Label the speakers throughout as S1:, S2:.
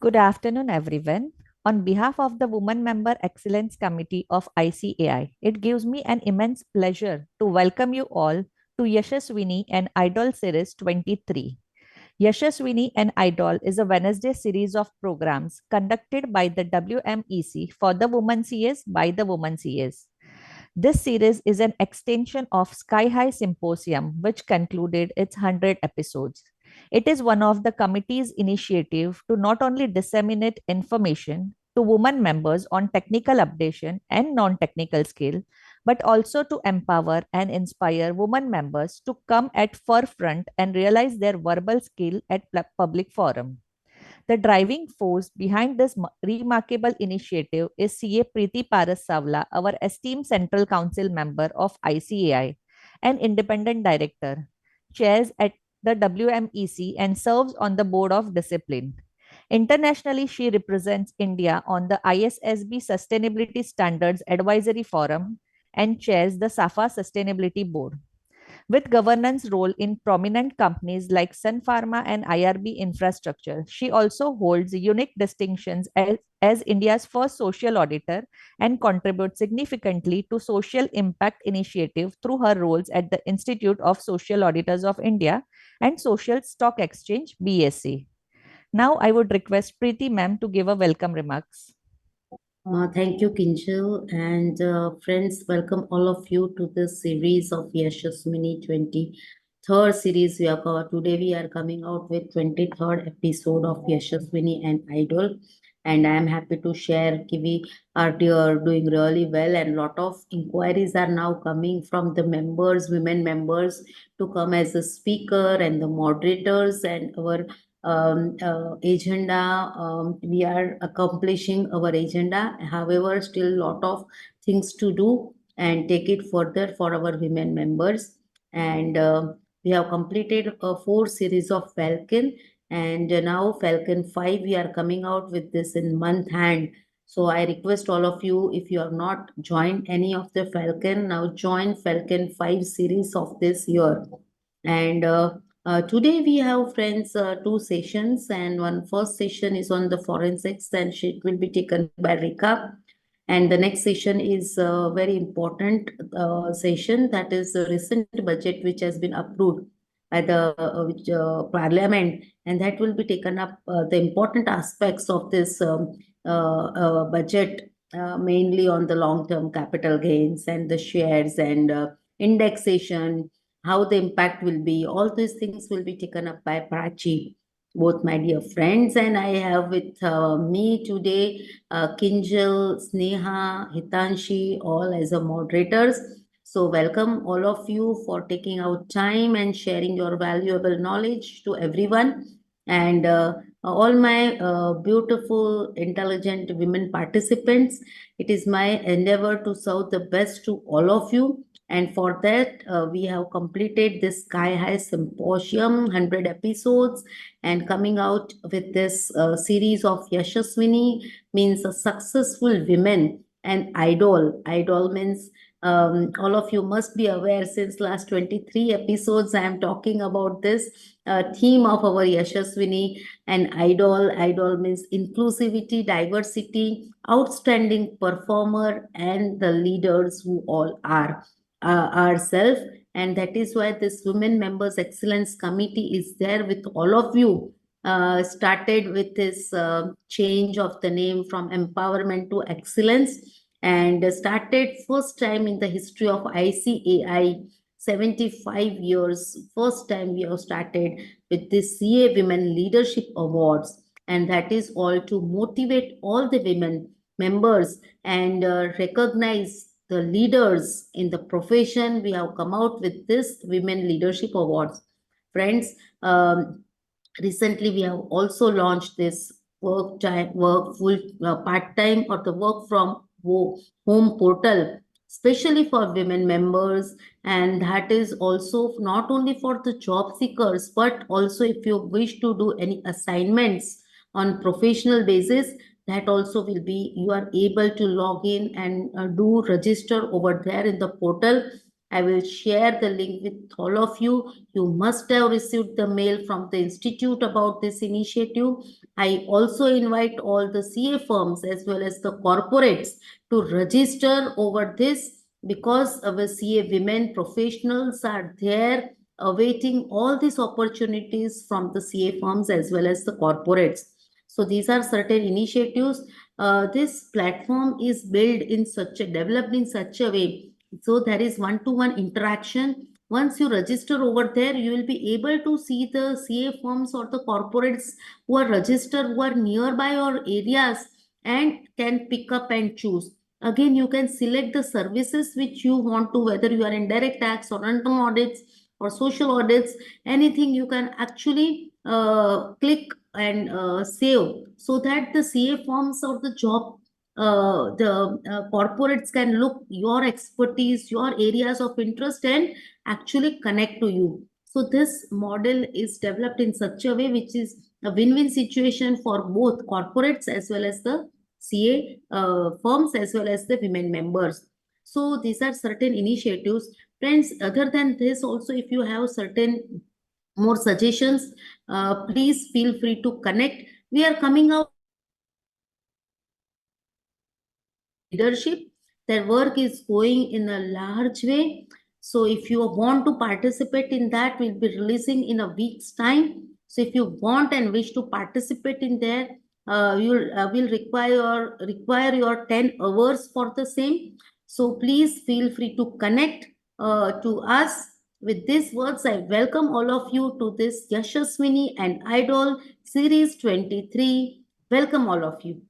S1: Good afternoon, everyone. On behalf of the Women Member Excellence Committee of ICAI, it gives me an immense pleasure to welcome you all to Yashaswini and Idol Series 23. Yashaswini and Idol is a Wednesday series of programs conducted by the WMEC for the Women CS by the Women CS. This series is an extension of Sky High Symposium, which concluded its 100 episodes. It is one of the committee's initiative to not only disseminate information to women members on technical updation and non-technical skill, but also to empower and inspire women members to come at forefront and realize their verbal skill at public forum. The driving force behind this remarkable initiative is CA Preeti Paras Savla, our esteemed Central Council member of ICAI and independent director, chairs at the WMEC and serves on the board of discipline. Internationally, she represents India on the ISSB Sustainability Standards Advisory Forum and chairs the SAFA Sustainability Board. With governance role in prominent companies like Sun Pharma and IRB Infrastructure, she also holds unique distinctions as India's first social auditor and contributes significantly to social impact initiative through her roles at the Institute of Social Auditors of India and Social Stock Exchange BSE. Now I would request Preeti ma'am to give a welcome remarks.
S2: Thank you, Kinjal. And friends, welcome all of you to this series of Yashaswini 23rd series. Today we are coming out with 23rd episode of Yashaswini and Idol. And I am happy to share we are doing really well, and lot of inquiries are now coming from the members, women members, to come as a speaker and the moderators and our agenda. We are accomplishing our agenda. However, still lot of things to do and take it further for our women members. And we have completed a 4 series of Falcon, and now Falcon 5 we are coming out with this in month hand. So I request all of you, if you have not joined any of the Falcon, now join Falcon 5 series of this year. And today we have, friends, 2 sessions, and one first session is on the forensics, and it will be taken by Rika. And the next session is a very important session, that is the recent budget which has been approved by the parliament, and that will be taken up the important aspects of this budget, mainly on the long-term capital gains and the shares and indexation, how the impact will be. All these things will be taken up by Prachi, both my dear friends. And I have with me today Kinjal, Sneha, Hitanshi, all as a moderators. So welcome all of you for taking out time and sharing your valuable knowledge to everyone. And all my beautiful, intelligent women participants, it is my endeavor to serve the best to all of you. And for that, we have completed this Sky High Symposium, 100 episodes, and coming out with this series of Yashaswini means a successful women and idol. Idol means all of you must be aware, since last 23 episodes, I am talking about this theme of our Yashaswini and idol. Idol means inclusivity, diversity, outstanding performer, and the leaders who all are ourselves. And that is why this Women Members Excellence Committee is there with all of you. Started with this change of the name from empowerment to excellence, and started first time in the history of ICAI, 75 years. First time we have started with this CA Women Leadership Awards, and that is all to motivate all the women members and recognize the leaders in the profession. We have come out with this Women Leadership Awards. Friends, recently we have also launched this work full part-time or the work from home portal, especially for women members. And that is also not only for the job seekers, but also if you wish to do any assignments on professional basis, that also will be, you are able to log in and do register over there in the portal. I will share the link with all of you. You must have received the mail from the institute about this initiative. I also invite all the CA firms as well as the corporates to register over this, because our CA women professionals are there awaiting all these opportunities from the CA firms as well as the corporates. So these are certain initiatives. This platform is built in such a developed in such a way, so there is one to one interaction. Once you register over there, you will be able to see the CA firms or the corporates who are registered, who are nearby your areas, and can pick up and choose. Again, you can select the services which you want to, whether you are in direct tax or internal audits or social audits, anything you can actually click and save, so that the CA forms or the job, the corporates can look your expertise, your areas of interest, and actually connect to you. So this model is developed in such a way which is a win-win situation for both corporates as well as the CA firms as well as the women members. So these are certain initiatives. Friends, other than this also, if you have certain more suggestions, please feel free to connect. We are coming out leadership. Their work is going in a large way. So if you want to participate in that, we'll be releasing in a week's time. So if you want and wish to participate in there, you'll will require your 10 hours for the same. So please feel free to connect to us. With these words, I welcome all of you to this Yashaswini and Idol Series 23. Welcome all of you.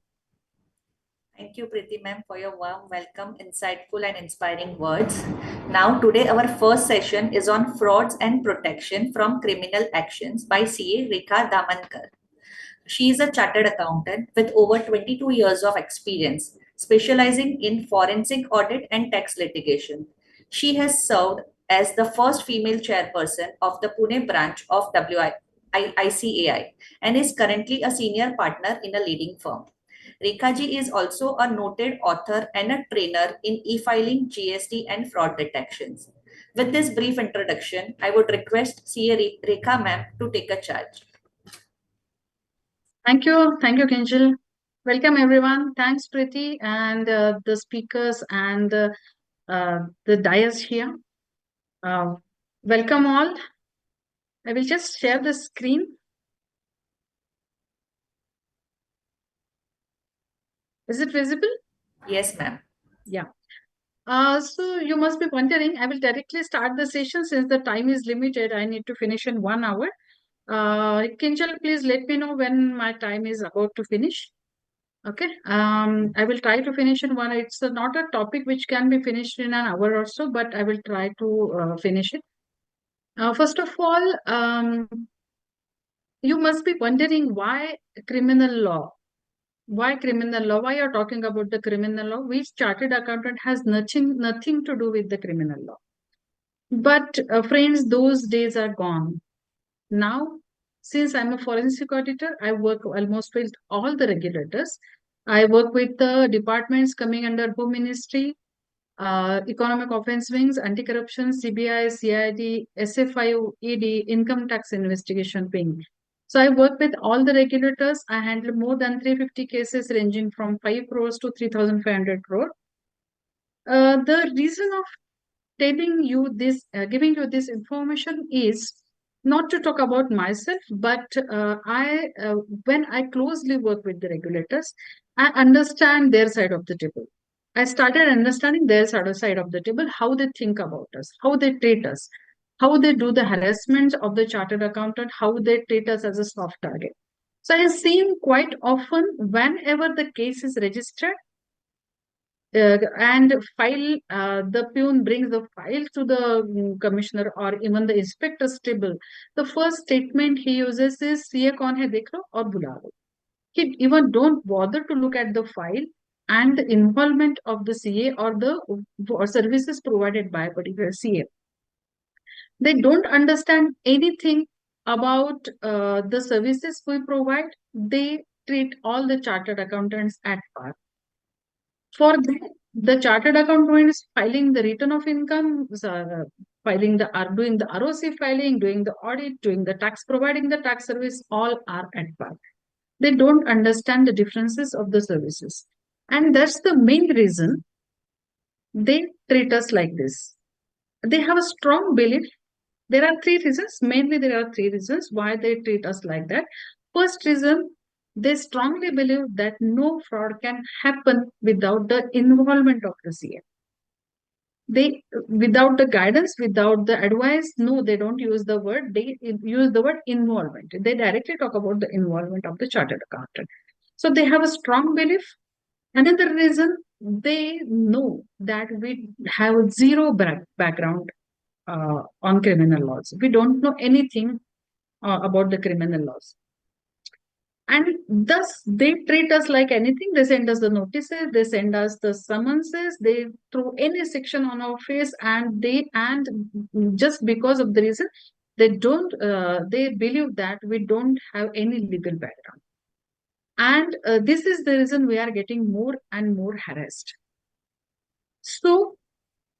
S1: Thank you, Preeti ma'am, for your warm welcome, insightful and inspiring words. Now, today our first session is on frauds and protection from criminal actions by CA Rekha Damankar. She is a chartered accountant with over 22 years of experience, specializing in forensic audit and tax litigation. She has served as the first female chairperson of the Pune branch of ICAI and is currently a senior partner in a leading firm. Rekhaji is also a noted author and a trainer in e-filing, GST, and fraud detections. With this brief introduction, I would request CA Rekha ma'am to take a charge.
S3: Thank you, Kinjal. Welcome everyone. Thanks, Preeti, and the speakers and the dais here. Uh, Welcome all. I will just share the screen. Is it visible?
S1: Yes, ma'am.
S3: Yeah. So you must be wondering, I will directly start the session since the time is limited. I need to finish in 1 hour. Kinjal, please let me know when my time is about to finish. Okay. I will try to finish in one. It's not a topic which can be finished in an hour or so, but I will try to finish it. First of all, you must be wondering why criminal law? Why criminal law? Why you're talking about the criminal law? Which chartered accountant has nothing to do with the criminal law. But friends, those days are gone. Now, since I'm a forensic auditor, I work almost with all the regulators. I work with the departments coming under Home Ministry, Economic Offense Wings, Anti-Corruption, CBI, CID, SFIO, ED, Income Tax Investigation Wing. So I work with all the regulators. I handle more than 350 cases ranging from 5 crores to 3,500 crore. The reason of telling you this, giving you this information is not to talk about myself, but when I closely work with the regulators, I understand their side of the table. I started understanding their side of the table, how they think about us, how they treat us, how they do the harassment of the chartered accountant, how they treat us as a soft target. So I have seen quite often whenever the case is registered, and the peon brings the file to the commissioner or even the inspector's table, the first statement he uses is CA kaun hai dekh lo aur bula lo. He even don't bother to look at the file and the involvement of the CA or the or services provided by a particular CA. They don't understand anything about the services we provide. They treat all the chartered accountants at par. For that, The chartered accountant is filing the return of income, doing the ROC filing, doing the audit, doing the tax, providing the tax service, all are at par. They don't understand the differences of the services. And that's the main reason they treat us like this. They have a strong belief. There are three reasons. Mainly, there are three reasons why they treat us like that. First reason, they strongly believe that no fraud can happen without the involvement of the CA. They, without the guidance, without the advice, no, they don't use the word. They use the word involvement. They directly talk about the involvement of the chartered accountant. So they have a strong belief. Another reason, they know that we have zero background on criminal laws. We don't know anything about the criminal laws. And thus, they treat us like anything. They send us the notices, they send us the summonses, they throw any section on our face, and just because of the reason, they don't, they believe that we don't have any legal background. And this is the reason we are getting more and more harassed. So,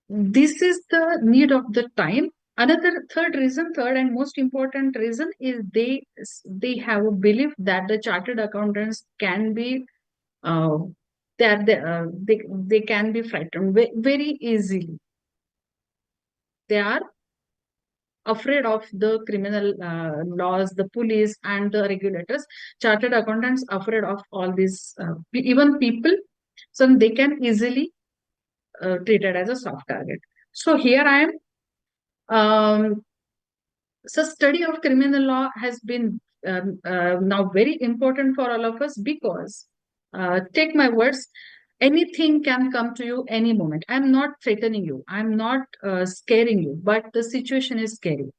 S3: this is the need of the time. Another third and most important reason is they have a belief that the chartered accountants can be uh, they can be frightened very easily. They are afraid of the criminal laws, the police, and the regulators. Chartered accountants afraid of all these, even people, so they can easily treated as a soft target. So here I am. So study of criminal law has been now very important for all of us because, take my words, anything can come to you any moment. I'm not threatening you. I'm not scaring you, but the situation is scary.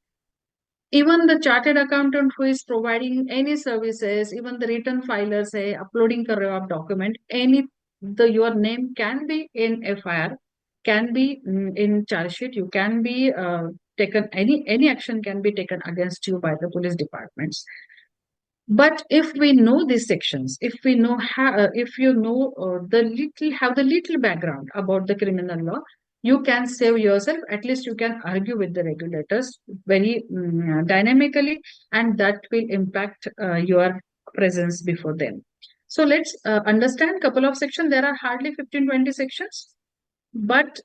S3: Even the chartered accountant who is providing any services, even the return filer, say uploading a of document, your name can be in FIR, can be in charge sheet. You can be taken, any action can be taken against you by the police departments. But if we know these sections, if we know how, if you know have the little background about the criminal law, you can save yourself. At least you can argue with the regulators very dynamically, and that will impact your presence before them. So let's understand a couple of sections. There are hardly 15-20 sections, but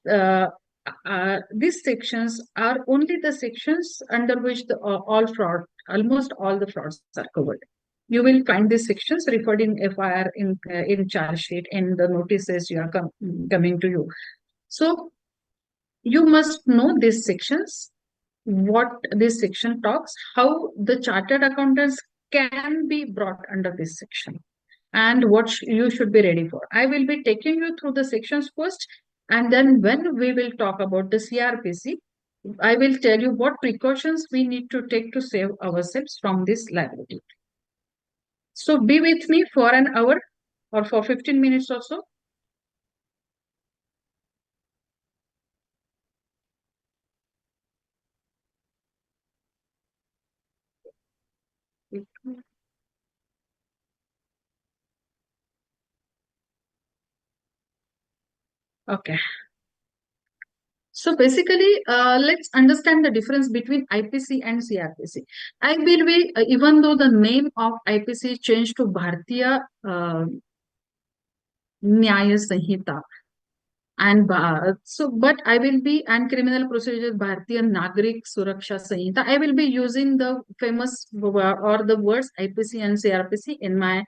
S3: these sections are only the sections under which almost all the frauds are covered. You will find these sections referred in FIR, in charge sheet, in the notices you are coming to you. So you must know these sections, what this section talks, how the chartered accountants can be brought under this section, and what you should be ready for. I will be taking you through the sections first, and then when we will talk about the CRPC, I will tell you what precautions we need to take to save ourselves from this liability. So be with me for an hour or for 15 minutes or so. Okay. So basically, let's understand the difference between IPC and CRPC. I will be, even though the name of IPC changed to Bharatiya Nyaya Sanhita, and but I will be, and criminal procedure Bharatiya Nagrik Suraksha Sanhita. I will be using the famous or the words IPC and CRPC in my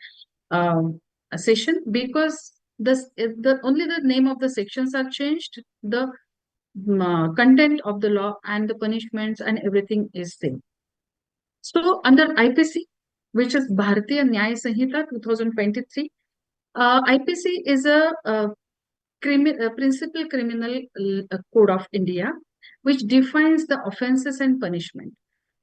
S3: session because only the name of the sections are changed. The content of the law and the punishments and everything is same. So under IPC, which is Bharatiya Nyaya Sanhita 2023, IPC is a principal criminal code of India, which defines the offenses and punishment.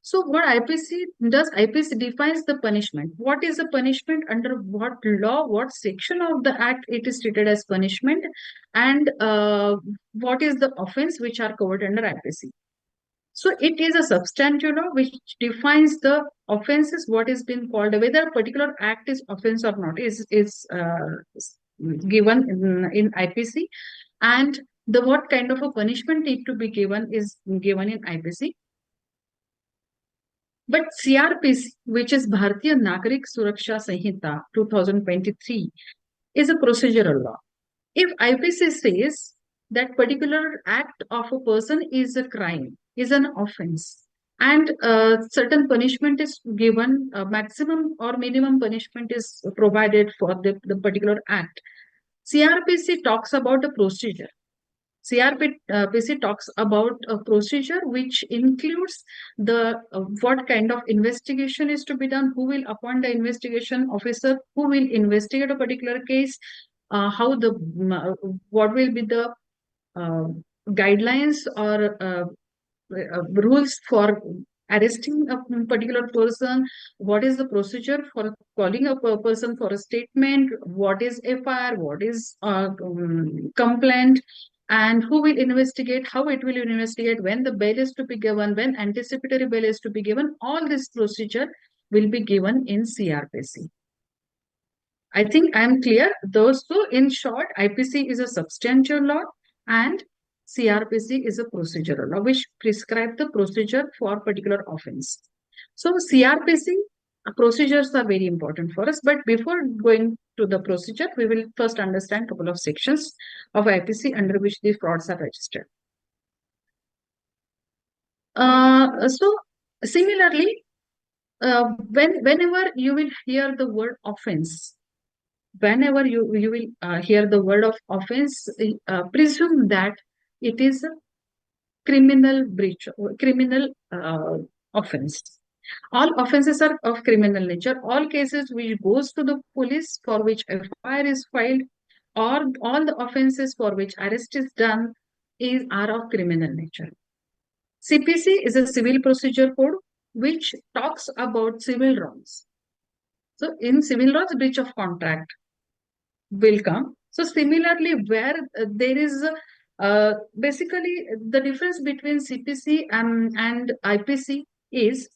S3: So what IPC does, IPC defines the punishment. What is the punishment, under what law, what section of the act it is treated as punishment, and what is the offense which are covered under IPC. So it is a substantive law which defines the offenses, what is being called, whether a particular act is offense or not is given in IPC. and the what kind of a punishment need to be given is given in IPC. But CRPC, which is Bharatiya Nagarik Suraksha Sanhita 2023, is a procedural law. If IPC says that particular act of a person is a crime, is an offense, and certain punishment is given, maximum or minimum punishment is provided for the particular act, CRPC talks about a procedure. CRPC talks about a procedure which includes the what kind of investigation is to be done, who will appoint the investigation officer, who will investigate a particular case, how the what will be the uh, guidelines or rules for arresting a particular person, what is the procedure for calling a person for a statement, what is FIR, what is complaint, and who will investigate, how it will investigate, when the bail is to be given, when anticipatory bail is to be given. All this procedure will be given in CRPC. I think I am clear. Those two, in short, IPC is a substantial law and CRPC is a procedural law which prescribe the procedure for particular offense. So CRPC procedures are very important for us. But before going to the procedure, we will first understand a couple of sections of IPC under which these frauds are registered. So similarly, whenever you will hear the word offense, whenever you will hear the word of offense, presume that it is a criminal breach, criminal offense. All offenses are of criminal nature. All cases which goes to the police for which FIR is filed, or all the offenses for which arrest is done are of criminal nature. CPC is a civil procedure code which talks about civil wrongs. So in civil wrongs, breach of contract will come. So similarly, where there is basically the difference between CPC and IPC is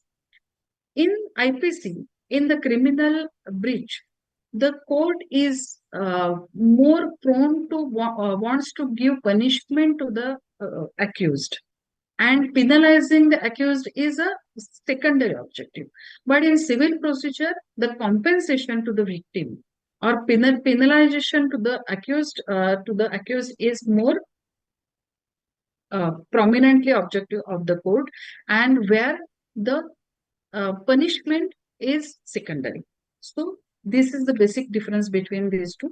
S3: in IPC, in the criminal breach, the court is more prone to wants to give punishment to the accused, and penalizing the accused is a secondary objective. But in civil procedure, the compensation to the victim or penalization to the accused is more prominently objective of the court, and where the punishment is secondary. So this is the basic difference between these two.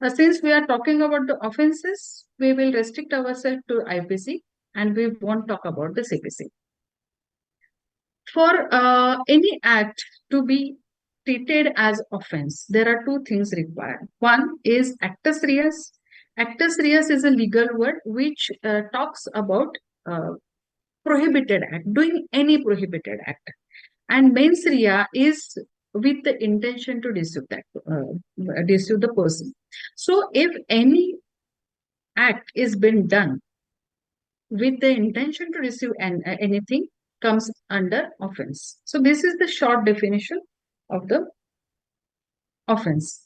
S3: Since we are talking about the offenses, we will restrict ourselves to IPC and we won't talk about the CPC. For any act to be treated as offense, there are two things required. One is actus reus. Actus reus is a legal word which talks about prohibited act, doing any prohibited act. And mens rea is with the intention to deceive the person. So if any act is been done with the intention to receive anything, comes under offense. So this is the short definition of the offense.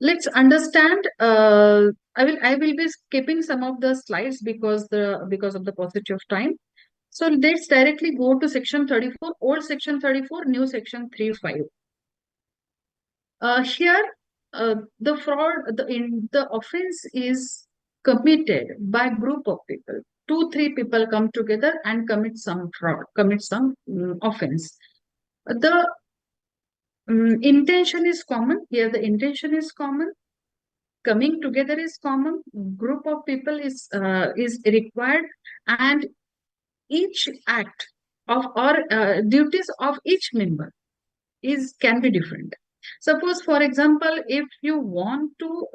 S3: Let's understand. I will be skipping some of the slides because of the paucity of time. So let's directly go to section 34, old section 34, new section 35. Here, the fraud, the offense is committed by group of people. 2-3 people come together and commit some fraud, commit some offense. The intention is common. Here, the intention is common. Coming together is common. Group of people is required, and each act of or duties of each member can be different. Suppose, for example, if you want to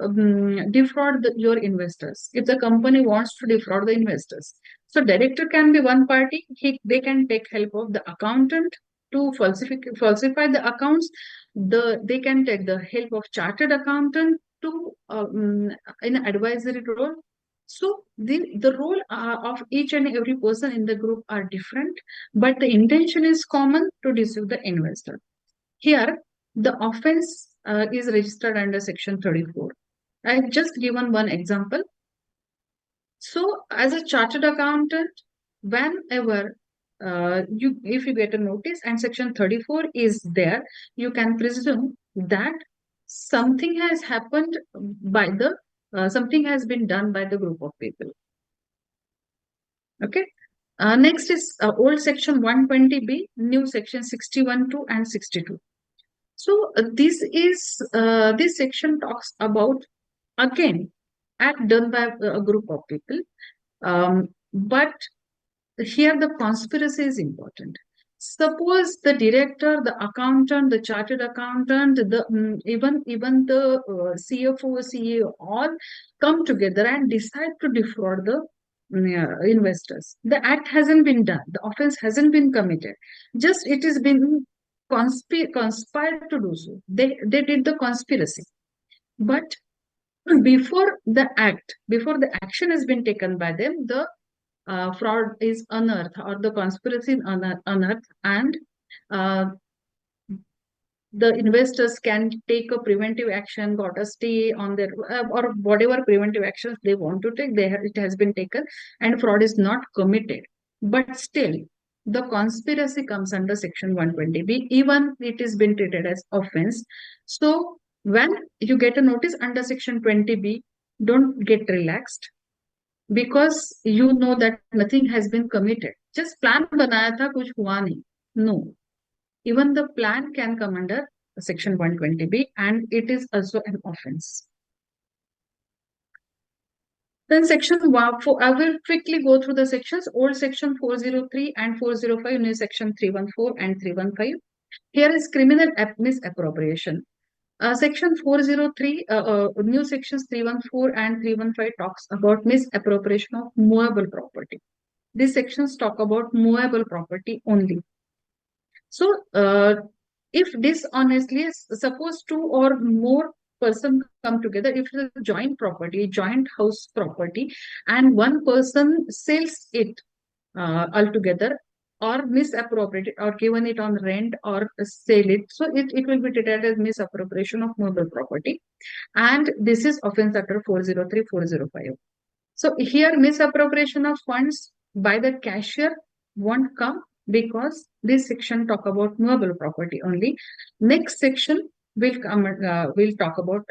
S3: defraud your investors, if the company wants to defraud the investors, so director can be one party. They can take help of the accountant to falsify the accounts. They can take the help of chartered accountant to in advisory role. So the role of each and every person in the group are different, but the intention is common to deceive the investor. Here, the offense is registered under section 34. I've just given one example. So, as a chartered accountant, whenever if you get a notice and section 34 is there, you can presume that something has happened by the something has been done by the group of people. Okay. Next is old section 120B, new section 61(2) and 62. So this section talks about again act done by a group of people, but here the conspiracy is important. Suppose the director, the accountant, the chartered accountant, even the CFO, CEO, all come together and decide to defraud the investors. The act hasn't been done. The offense hasn't been committed. Just it has been conspired to do so. They did the conspiracy, but before the action has been taken by them, the fraud is unearthed or the conspiracy is unearthed, and uh, the investors can take a preventive action, got a stay on their or whatever preventive actions they want to take. It has been taken, and fraud is not committed. But still, the conspiracy comes under section 120B, even it is been treated as offense. So when you get a notice under section 20B, don't get relaxed because you know that nothing has been committed. Just plan banaya tha, kuch hua nahi. No, even the plan can come under section 120B, and it is also an offense. Then section I will quickly go through the sections. Old section 403 and 405, new section 314 and 315. Here is criminal misappropriation. Section 403, new sections 314 and 315 talks about misappropriation of movable property. These sections talk about movable property only. So, if dishonestly, suppose two or more person come together, if it's a joint property, joint house property, and one person sells it altogether, or misappropriate it, or given it on rent, or sell it, so it will be treated as misappropriation of movable property, and this is offense under 403, 405. So here misappropriation of funds by the cashier won't come because this section talk about movable property only. Next section will talk about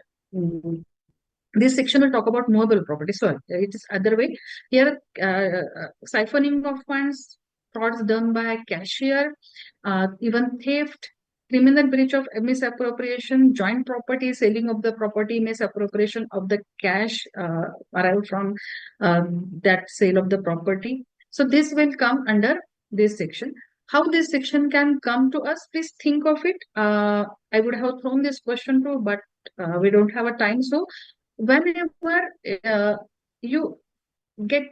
S3: this section will talk about movable property. Sorry, it is other way. Here, siphoning of funds, frauds done by cashier, even theft, criminal breach of misappropriation, joint property, selling of the property, misappropriation of the cash arrived from that sale of the property. So this will come under this section. How this section can come to us, please think of it. I would have thrown this question too, but we don't have a time. So whenever you get,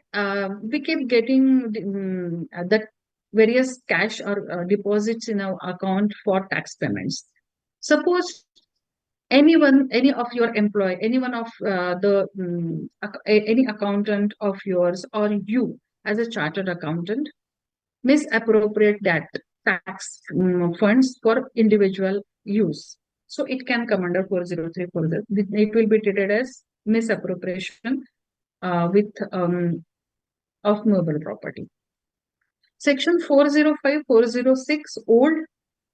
S3: we keep getting that various cash or deposits in our account for tax payments. Suppose any of your employee, any one of any accountant of yours, or you as a chartered accountant misappropriate that tax funds for individual use. So it can come under 403, 40. It will be treated as misappropriation with of movable property. Section 405, 406, old,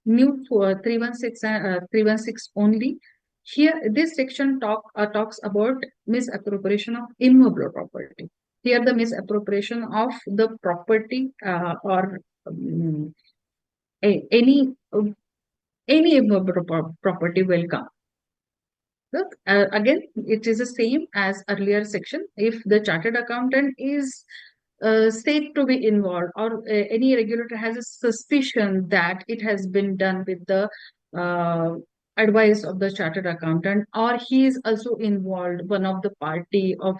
S3: new 316 only. Here, this section talks about misappropriation of immovable property. Here, the misappropriation of the property or any immovable property will come. Look, again, it is the same as earlier section. If the chartered accountant is said to be involved, or any regulator has a suspicion that it has been done with the advice of the chartered accountant, or he is also involved, one of the party of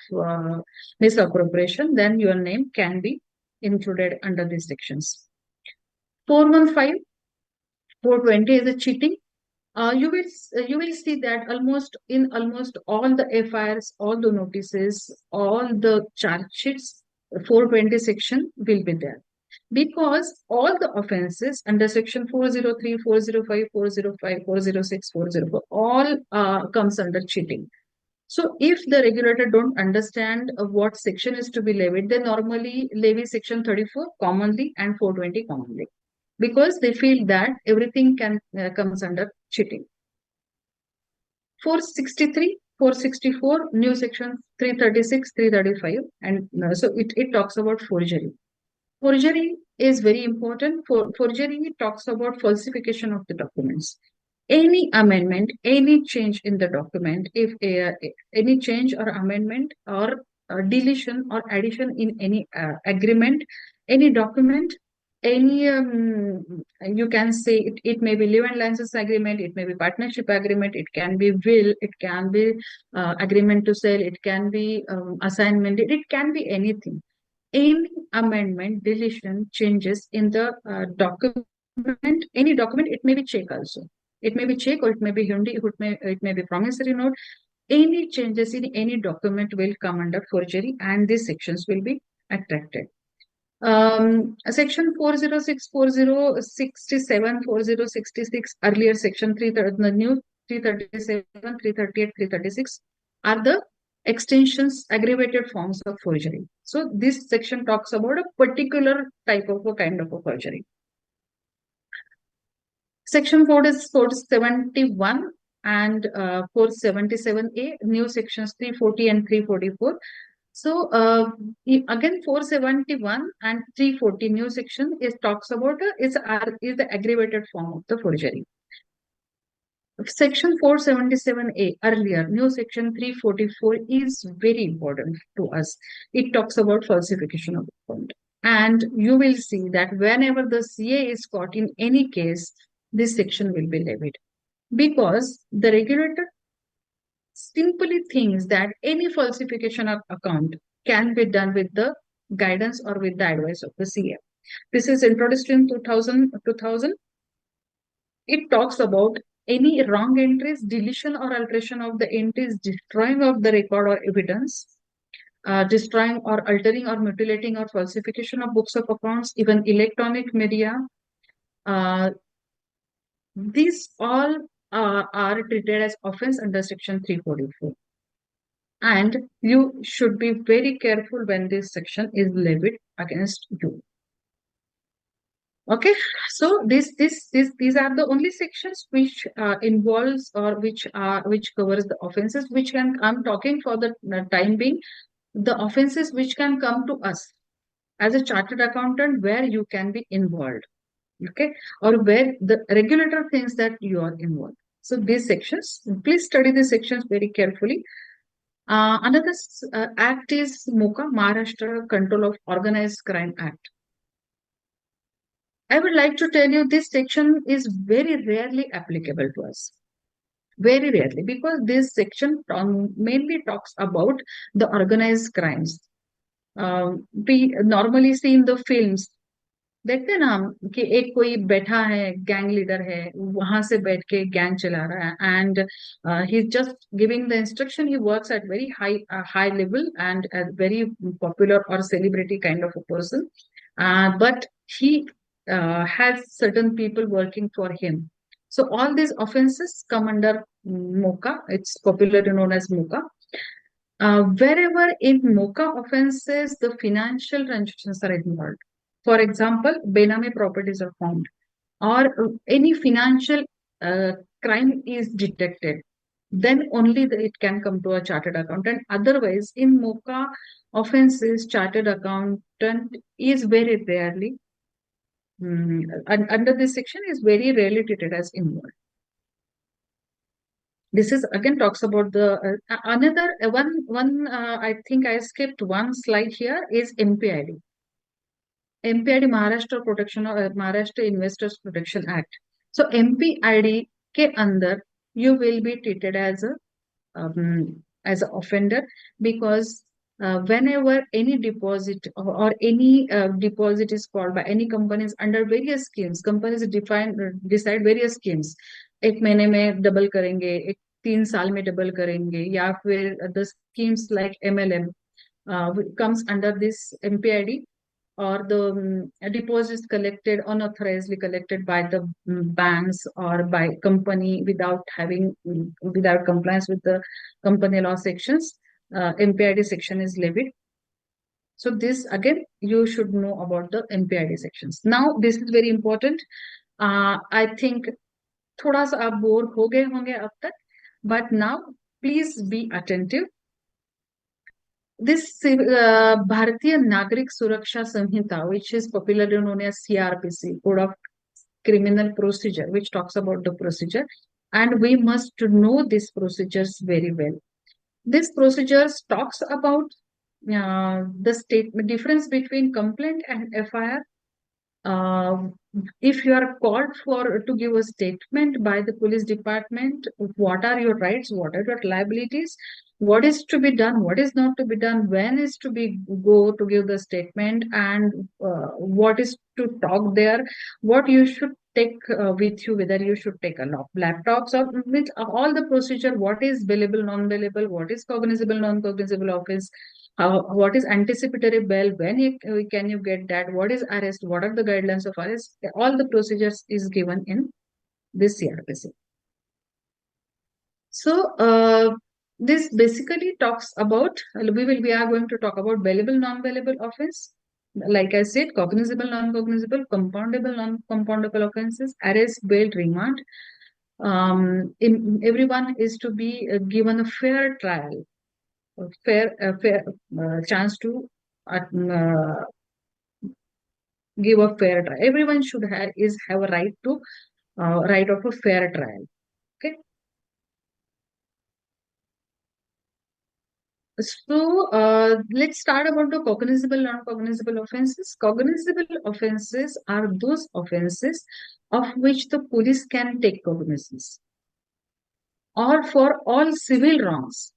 S3: misappropriation, then your name can be included under these sections. 415, 420 is a cheating. You will see that almost all the FIRs, all the notices, all the charge sheets, 420 section will be there, because all the offenses under section 403, 405, 405, 406, 404 all comes under cheating. So if the regulator don't understand what section is to be levied, they normally levy section 34 commonly and 420 commonly, because they feel that everything can comes under cheating. 463, 464, new section 336, 335, and so it talks about forgery. Forgery is very important. Forgery talks about falsification of the documents. Any amendment, any change in the document, if any change or amendment or deletion or addition in any agreement, any document, any you can say it may be live and license agreement, it may be partnership agreement, it can be will, it can be agreement to sell, it can be assignment, it can be anything. Any amendment, deletion, changes in the document, any document, it may be check also. It may be check or it may be hundi, it may be promissory note. Any changes in any document will come under forgery, and these sections will be attracted. Section 406, 4067, 4066, earlier section 3, the new 337, 338, 336 are the extensions, aggravated forms of forgery. So this section talks about a particular type of a kind of a forgery. Section 4 is 471 and 477A, new sections 340 and 344. So again, 471 and 340 new section is talks about is the aggravated form of the forgery. Section 477A earlier, new section 344 is very important to us. It talks about falsification of document. And you will see that whenever the CA is caught in any case, this section will be levied, because the regulator simply thinks that any falsification of account can be done with the guidance or with the advice of the CA. This is introduced in 2000. It talks about any wrong entries, deletion or alteration of the entries, destroying of the record or evidence, destroying or altering or mutilating or falsification of books of accounts, even electronic media. These all are treated as offense under section 344. And you should be very careful when this section is levied against you. Okay, so these are the only sections which involves or which covers the offenses which can, I'm talking for the time being, the offenses which can come to us as a chartered accountant where you can be involved, okay, or where the regulator thinks that you are involved. So these sections, please study these sections very carefully. Another act is MOCA, Maharashtra Control of Organized Crime Act. I would like to tell you this section is very rarely applicable to us. Very rarely, because this section mainly talks about the organized crimes. We normally see in the films, देखते हैं ना हम कि एक कोई बैठा है, gang leader है, वहां से बैठ के गैंग चला रहा है, and he is just giving the instruction. He works at very high level and very popular और celebrity kind of a person, but he has certain people working for him. So all these offenses come under MOCA. It's popularly known as MOCA. Wherever in MOCA offenses, the financial transactions are involved. For example, benami properties are found, or any financial crime is detected, then only it can come to a chartered accountant. Otherwise, in MOCA offenses, chartered accountant is very rarely, under this section, is very rarely treated as involved. This is again talks about the another one. I think I skipped one slide here is MPID. MPID, Maharashtra Protection or Maharashtra Investors Protection Act. So MPID के अंदर you will be treated as an offender, because whenever any deposit or any deposit is called by any companies under various schemes, companies decide various schemes. एक महीने में double करेंगे, एक 3 साल में double करेंगे, या फिर the schemes like MLM comes under this MPID. or the deposits collected unauthorizedly collected by the banks or by company without without compliance with the company law sections, MPID section is levied. So this again, you should know about the MPID sections. Now this is very important. I think थोड़ा सा आप bore हो गए होंगे अब तक, but now please be attentive. This Bharatiya Nagrik Suraksha Samhita, which is popularly known as CRPC, Code of Criminal Procedure, which talks about the procedure, and we must know these procedures very well. This procedures talks about the difference between complaint and FIR. If you are called for to give a statement by the police department, what are your rights, what are your liabilities, what is to be done, what is not to be done, when is to be go to give the statement, and what is to talk there, what you should take with you, whether you should take a laptops or with all the procedure, what is bailable, non-bailable, what is cognizable, non-cognizable offense, what is anticipatory bail, can you get that, what is arrest, what are the guidelines of arrest, all the procedures is given in this CRPC. So this basically talks about, we are going to talk about bailable, non-bailable offense. Like I said, cognizable, non-cognizable, compoundable, non-compoundable offenses, arrest, bail, remand. Everyone is to be given a fair trial, a fair chance to give a fair trial. Everyone should have a right to right of a fair trial. Okay. So let's start about the cognizable, non-cognizable offenses. Cognizable offenses are those offenses of which the police can take cognizance, or for all civil wrongs.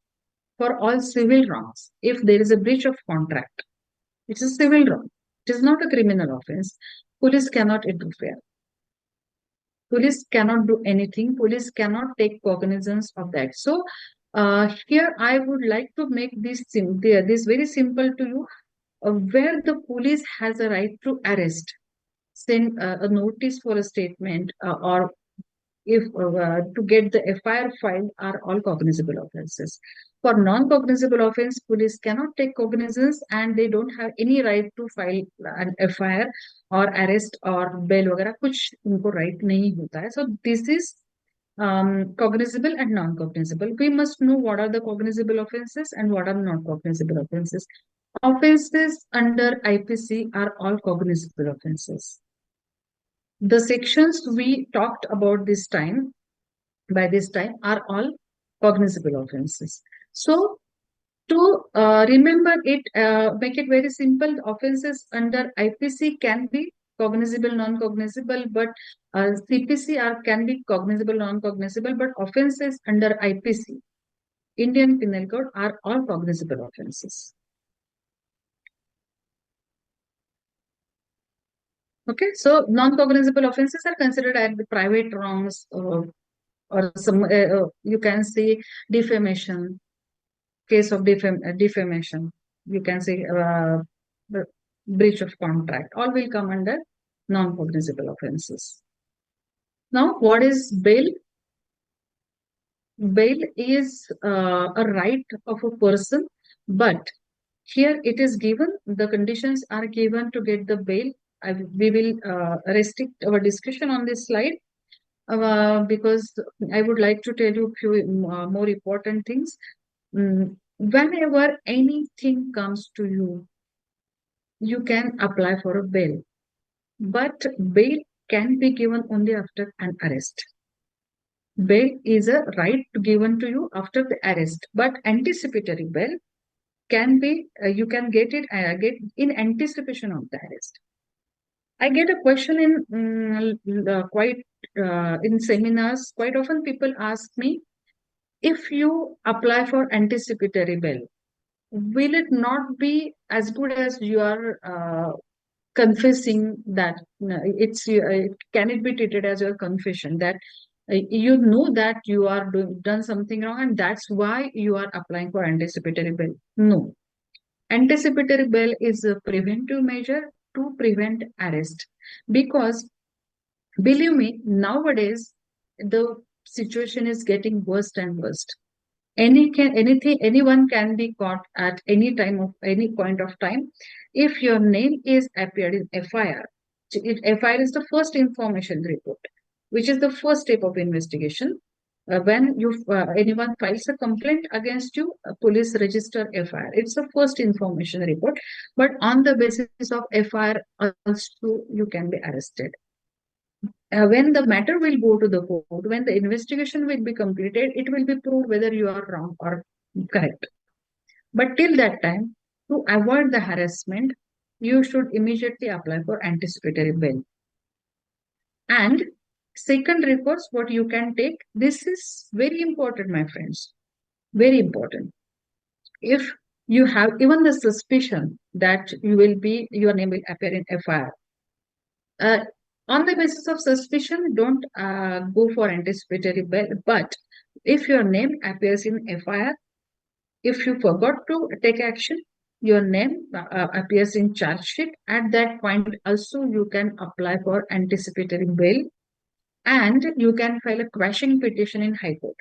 S3: For all civil wrongs, if there is a breach of contract, it's a civil wrong. It is not a criminal offense. Police cannot interfere. Police cannot do anything. Police cannot take cognizance of that. So here I would like to make this very simple to you, where the police has a right to arrest, send a notice for a statement, or if to get the FIR filed, are all cognizable offenses. For non-cognizable offense, police cannot take cognizance and they don't have any right to file an FIR or arrest or bail वगैरह कुछ उनको right नहीं होता है. So this is cognizable and non-cognizable. We must know what are the cognizable offenses and what are not cognizable offenses. Offenses under IPC are all cognizable offenses. The sections we talked about by this time are all cognizable offenses. So to remember it, make it very simple, offenses under IPC can be cognizable, non-cognizable, but CPC can be cognizable, non-cognizable, but offenses under IPC, Indian Penal Code, are all cognizable offenses. Okay, so non-cognizable offenses are considered as the private wrongs, or some you can say defamation, case of defamation, you can say breach of contract, all will come under non-cognizable offenses. Now, what is bail? Bail is a right of a person, but here it is given, the conditions are given to get the bail. We will restrict our discussion on this slide because I would like to tell you a few more important things. Whenever anything comes to you, you can apply for a bail, but bail can be given only after an arrest. Bail is a right given to you after the arrest, but anticipatory bail can be, you can get in anticipation of the arrest. I get a question in seminars. Quite often people ask me, if you apply for anticipatory bail, will it not be as good as you are confessing that? Can it be treated as your confession that you know that you are done something wrong and that's why you are applying for anticipatory bail? No. Anticipatory bail is a preventive measure to prevent arrest. Because believe me, nowadays the situation is getting worse and worse. Anyone can be caught at any time of any point of time. If your name is appeared in FIR, FIR is the first information report, which is the first step of investigation. When anyone files a complaint against you, police register FIR. It's the first information report, but on the basis of FIR, also you can be arrested. When the matter will go to the court, when the investigation will be completed, it will be proved whether you are wrong or correct. But till that time, to avoid the harassment, you should immediately apply for anticipatory bail. And second recourse, what you can take, this is very important, my friends, very important. If you have even the suspicion that your name will appear in FIR, on the basis of suspicion, don't go for anticipatory bail. But if your name appears in FIR, if you forgot to take action, your name appears in charge sheet. At that point, also you can apply for anticipatory bail, and you can file a quashing petition in High Court.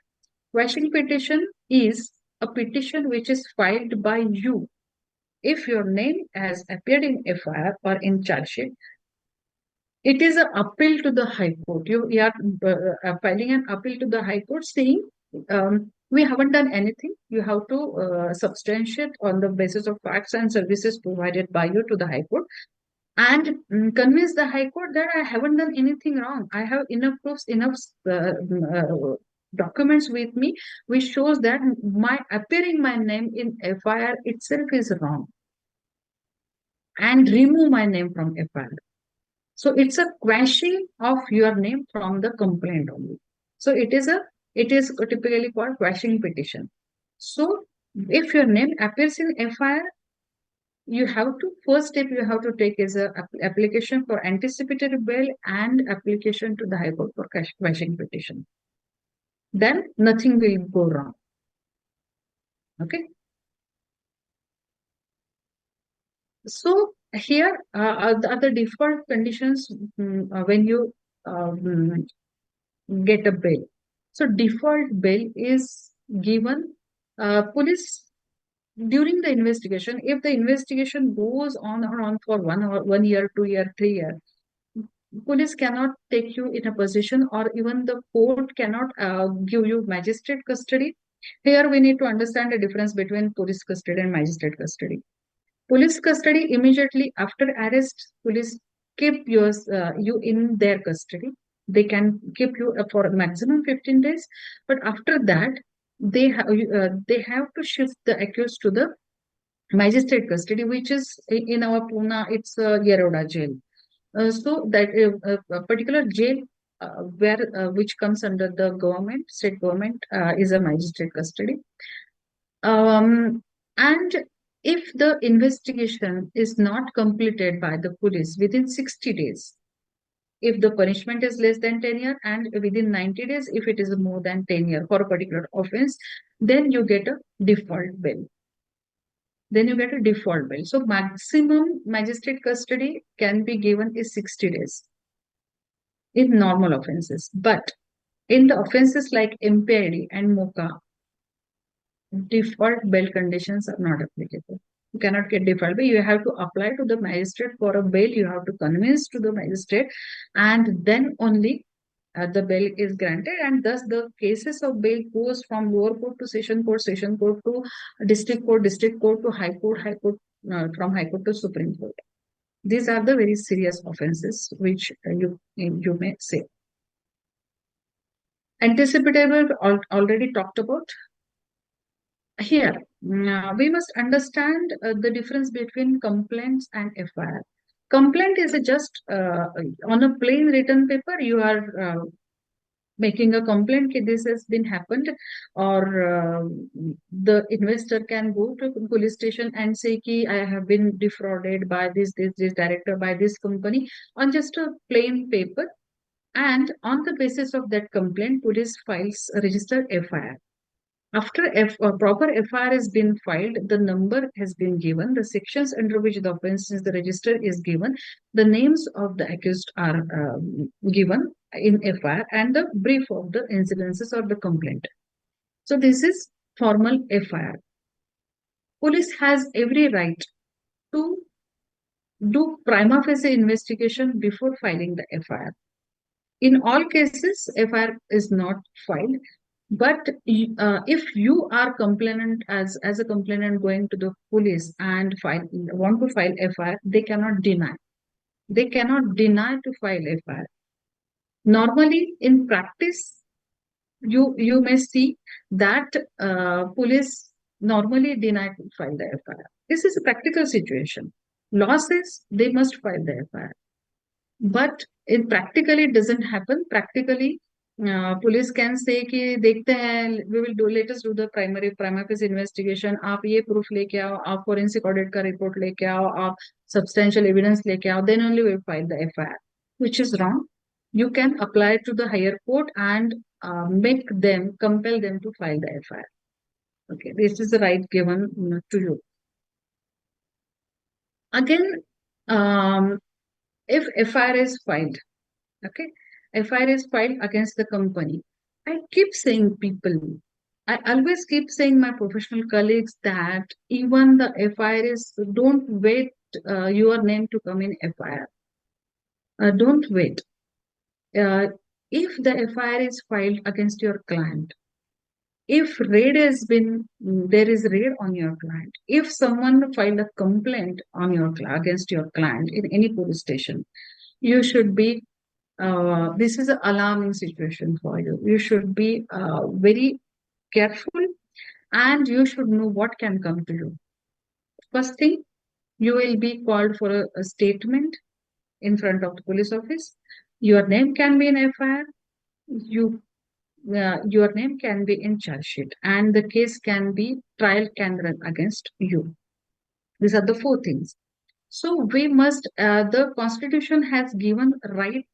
S3: Quashing petition is a petition which is filed by you. If your name has appeared in FIR or in charge sheet, it is an appeal to the High Court. You are filing an appeal to the High Court saying, we haven't done anything. You have to substantiate on the basis of facts and services provided by you to the High Court, and convince the High Court that I haven't done anything wrong. I have enough proofs, enough documents with me, which shows that appearing my name in FIR itself is wrong, and remove my name from FIR. So it's a quashing of your name from the complaint only. So it is typically called quashing petition. So if your name appears in FIR, first step you have to take is a application for anticipatory bail and application to the High Court for quashing petition. Then nothing will go wrong. Okay. So here are the default conditions when you get a bail. So default bail is given police during the investigation. If the investigation goes on or on for 1 year, 2 year, 3 year, police cannot take you in a position, or even the court cannot give you magistrate custody. Here we need to understand the difference between police custody and magistrate custody. Police custody, immediately after arrest, police keep you in their custody. They can keep you for maximum 15 days, but after that, they have to shift the accused to the magistrate custody, which is in our Pune, it's Yeroda jail. So that a particular jail which comes under the state government, is a magistrate custody. And if the investigation is not completed by the police within 60 days, if the punishment is less than 10 years, and within 90 days, if it is more than 10 years for a particular offense, then you get a default bail. So maximum magistrate custody can be given is 60 days in normal offenses. But in the offenses like MPID and MOCA, default bail conditions are not applicable. You cannot get default bail. You have to apply to the magistrate for a bail. You have to convince to the magistrate, and then only the bail is granted. And thus the cases of bail goes from lower court to session court to district court to high court, from high court to Supreme Court. These are the very serious offenses which you may say. Anticipatory already talked about. Here, we must understand the difference between complaints and FIR. Complaint is just on a plain written paper, you are making a complaint that this has been happened, or the investor can go to the police station and say ki I have been defrauded by this director, by this company, on just a plain paper. And on the basis of that complaint, police files register FIR. After a proper FIR has been filed, the number has been given, the sections under which the offense is the register is given, the names of the accused are given in FIR, and the brief of the incidences or the complaint. So this is formal FIR. Police has every right to do prima facie investigation before filing the FIR. In all cases, FIR is not filed. But if you are complainant as a complainant going to the police and want to file FIR, they cannot deny. They cannot deny to file FIR. Normally, in practice, you may see that police normally deny to file the FIR. This is a practical situation. Law says they must file the FIR. But in practically it doesn't happen. Practically, police can say कि देखते हैं, we will do, let us do the prima facie investigation. आप ये proof लेके आओ, आप forensic audit का report लेके आओ, आप substantial evidence लेके आओ, then only we will file the FIR, which is wrong. You can apply to the higher court and compel them to file the FIR. Okay, this is the right given to you. Again, if FIR is filed, okay, FIR is filed against the company. I keep saying I always keep saying my professional colleagues that even the FIR is, don't wait your name to come in FIR. Don't wait. If the FIR is filed against your client, if raid has been, there is raid on your client, if someone filed a complaint on against your client in any police station, you should be this is an alarming situation for you. You should be very careful and you should know what can come to you. First thing, you will be called for a statement in front of the police office. Your name can be in FIR. Your name can be in charge sheet, and the case trial can run against you. These are the 4 things. So we must, the Constitution has given right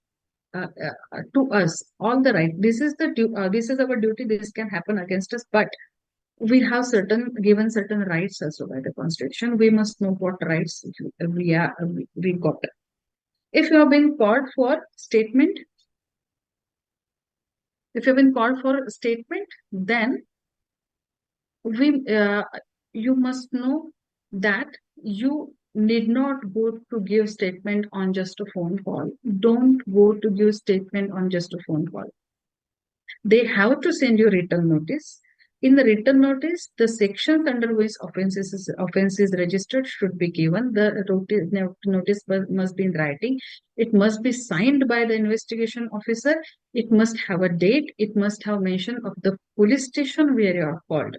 S3: to us all the right. This is our duty. This can happen against us, but we have given certain rights also by the Constitution. We must know what rights we got. If you have been called for statement, then you must know that you need not go to give statement on just a phone call. Don't go to give statement on just a phone call. They have to send you written notice. In the written notice, the sections under which offense is registered should be given. The notice must be in writing. It must be signed by the investigation officer. It must have a date. It must have mention of the police station where you are called.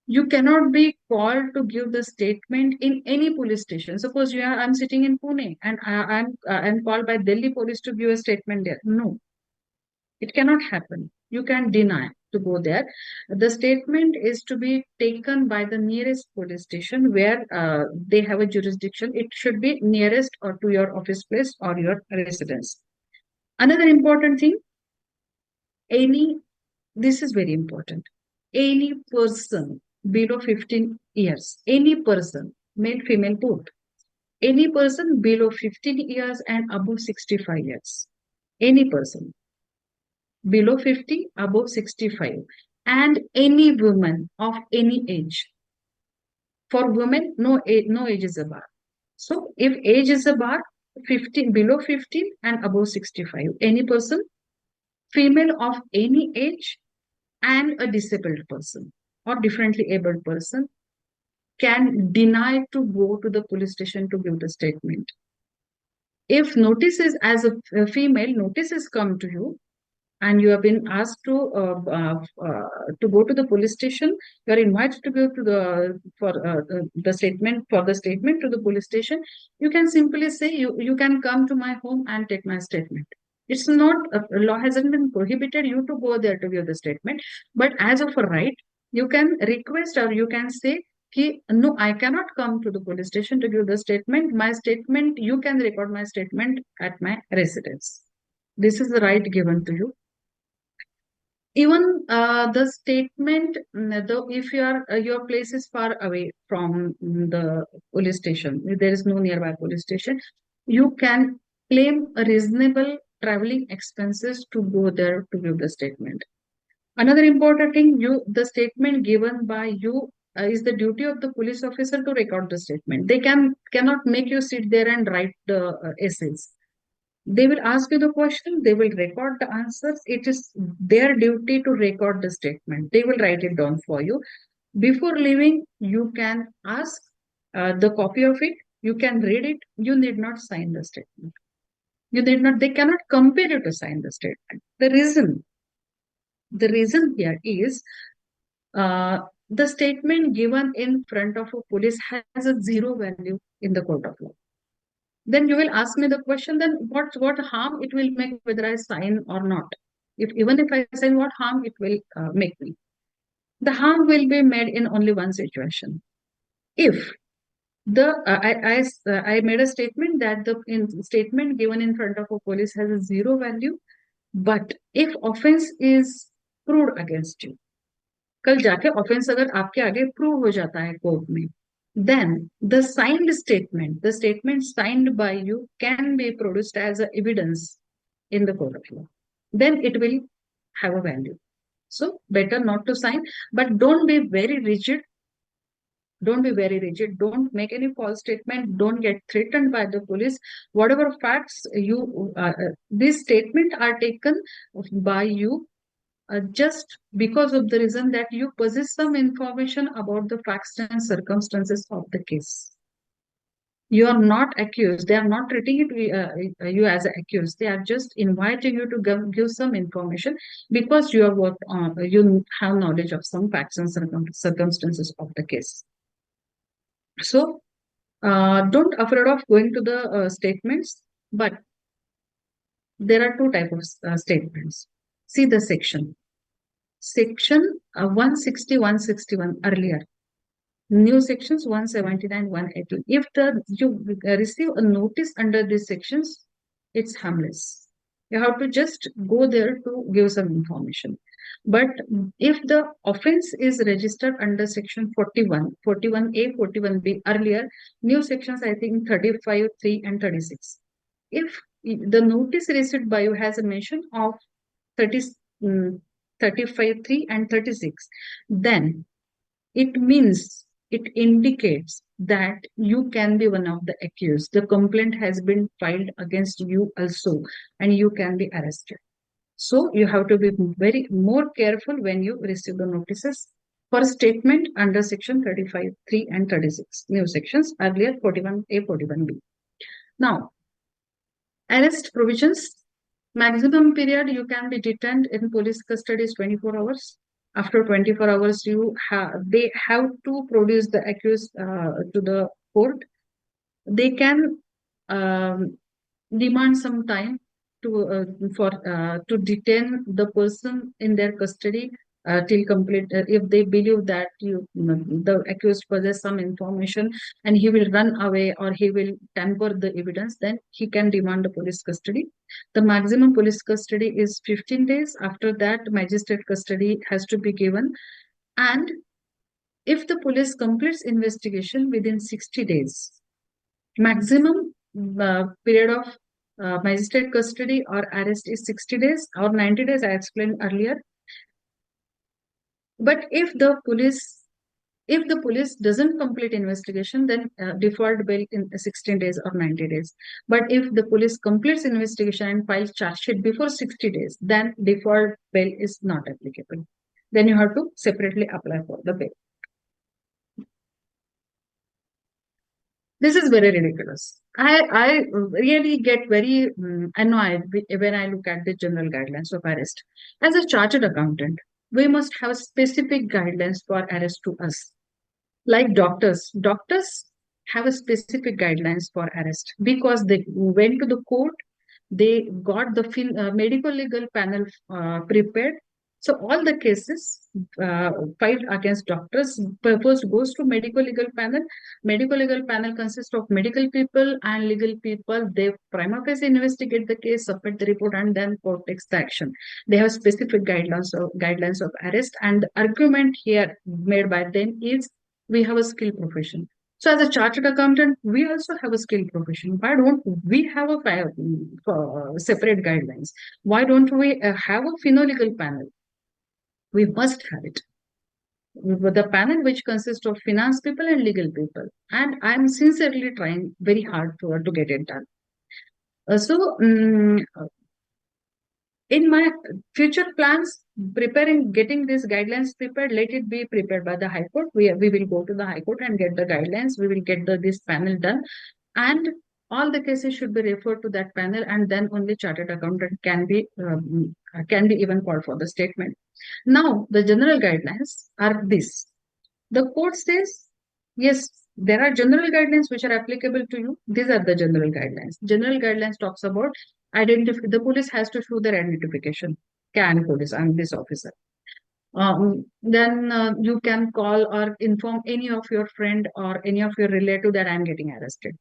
S3: You cannot be called to give the statement in any police station. Suppose I'm sitting in Pune and I'm called by Delhi police to give a statement there. No, it cannot happen. You can deny to go there. The statement is to be taken by the nearest police station where they have a jurisdiction. It should be nearest or to your office place or your residence. Another important thing, this is very important. Any person below 15 years, any person, male, female, both, any person below 15 years and above 65 years, any person below 50, above 65, and any woman of any age. For women, no age is a bar. So if age is a bar, 15, below 15 and above 65, any person, female of any age, and a disabled person or differently abled person can deny to go to the police station to give the statement. If notices, as a female, notices come to you and you have been asked to go to the police station, you are invited to go to the statement to the police station, you can simply say you can come to my home and take my statement. It's not, law hasn't been prohibited you to go there to give the statement, but as of a right, you can request or you can say, no, I cannot come to the police station to give the statement. My statement, you can record my statement at my residence. This is the right given to you. Even the statement, though if your place is far away from the police station, if there is no nearby police station, you can claim a reasonable traveling expenses to go there to give the statement. Another important thing, the statement given by you is the duty of the police officer to record the statement. They cannot make you sit there and write the essays. They will ask you the question, they will record the answers. It is their duty to record the statement. They will write it down for you. Before leaving, you can ask the copy of it. You can read it. You need not sign the statement. You need not, they cannot compel you to sign the statement. The reason here is uh, the statement given in front of a police has a zero value in the court of law. Then you will ask me the question, then what harm it will make whether I sign or not? Even if I sign, what harm it will make me? The harm will be made in only one situation. If I made a statement that the statement given in front of a police has a zero value, but if offense is proved against you, कल जाके offence अगर आपके आगे prove हो जाता है court में, then the statement signed by you can be produced as a evidence in the court of law. Then it will have a value. So better not to sign, but don't be very rigid. Don't be very rigid. Don't make any false statement. Don't get threatened by the police. Whatever facts these statements are taken by you just because of the reason that you possess some information about the facts and circumstances of the case. You are not accused. They are not treating you as accused. They are just inviting you to give some information because you have worked on, you have knowledge of some facts and circumstances of the case. So don't afraid of going to the statements, but there are two types of statements. See the section. Section 160, 161 earlier. New sections 179, 180. If you receive a notice under these sections, it's harmless. You have to just go there to give some information. But if the offense is registered under section 41, 41A, 41B earlier, new sections I think 35, 3 and 36. If the notice received by you has a mention of 30, 35, 3 and 36, then it indicates that you can be one of the accused. The complaint has been filed against you also, and you can be arrested. So you have to be more careful when you receive the notices for statement under section 35, 3 and 36. New sections, earlier 41A, 41B. Now, arrest provisions. Maximum period you can be detained in police custody is 24 hours. After 24 hours, they have to produce the accused to the court. They can demand some time to detain the person in their custody till complete. If they believe that the accused possesses some information and he will run away or he will tamper the evidence, then he can demand the police custody. The maximum police custody is 15 days. After that, magistrate custody has to be given. And if the police completes investigation within 60 days, maximum period of magistrate custody or arrest is 60 days or 90 days, I explained earlier. But if the police doesn't complete investigation, then deferred bail in 16 days or 90 days. But if the police completes investigation and files charge sheet before 60 days, then deferred bail is not applicable. Then you have to separately apply for the bail. This is very ridiculous. I really get very annoyed when I look at the general guidelines of arrest. As a chartered accountant, we must have specific guidelines for arrest to us. Like doctors have a specific guidelines for arrest because they went to the court, they got the medical legal panel prepared. So all the cases filed against doctors first goes to medical legal panel. Medical legal panel consists of medical people and legal people. They prima facie investigate the case, submit the report, and then court takes the action. They have specific guidelines of arrest, and the argument here made by them is we have a skilled profession. So as a chartered accountant, we also have a skilled profession. Why don't we have a separate guidelines? Why don't we have a legal panel? We must have it. With the panel which consists of finance people and legal people. And I'm sincerely trying very hard to get it done. In my future plans, getting these guidelines prepared, let it be prepared by the High Court. We will go to the High Court and get the guidelines. We will get this panel done. And all the cases should be referred to that panel, and then only chartered accountant can be even called for the statement. Now, the general guidelines are this. The court says, yes, there are general guidelines which are applicable to you. These are the general guidelines. General guidelines talks about the police has to show their identification. Can police, I'm this officer. Then you can call or inform any of your friend or any of your relative that I'm getting arrested.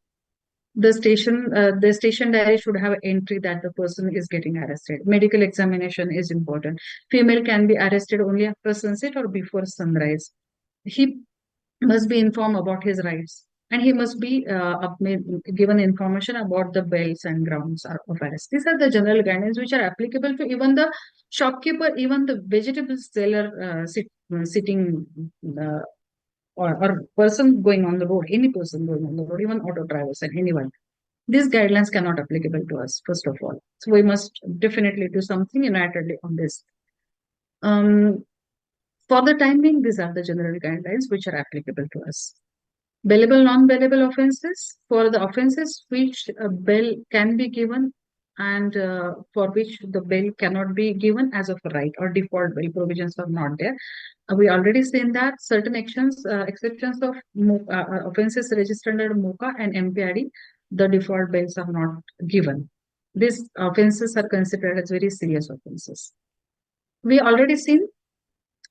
S3: The station diary should have entry that the person is getting arrested. Medical examination is important. Female can be arrested only after sunset or before sunrise. He must be informed about his rights, and he must be given information about the bails and grounds of arrest. These are the general guidelines which are applicable to even the shopkeeper, even the vegetable seller sitting or person going on the road, any person going on the road, even auto drivers and anyone. These guidelines cannot applicable to us, first of all. So we must definitely do something unitedly on this. For the time being, these are the general guidelines which are applicable to us. Bailable, non-bailable offenses. For the offenses which a bail can be given and for which the bail cannot be given as of a right or default bail provisions are not there. We already seen that certain exceptions of offenses registered under MOCA and MPID, the default bails are not given. These offenses are considered as very serious offenses. We already seen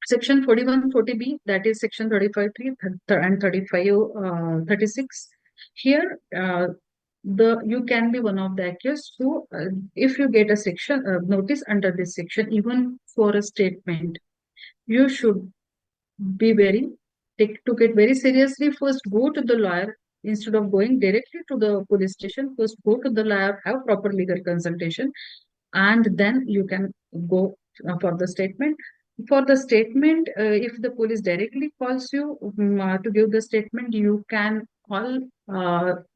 S3: Section 4140B, that is Section 35.3 and 35.36. Here, you can be one of the accused who, if you get a section notice under this section, even for a statement, you should be took it very seriously. First, go to the lawyer instead of going directly to the police station. First, go to the lawyer, have proper legal consultation, and then you can go for the statement. For the statement, if the police directly calls you to give the statement, you can call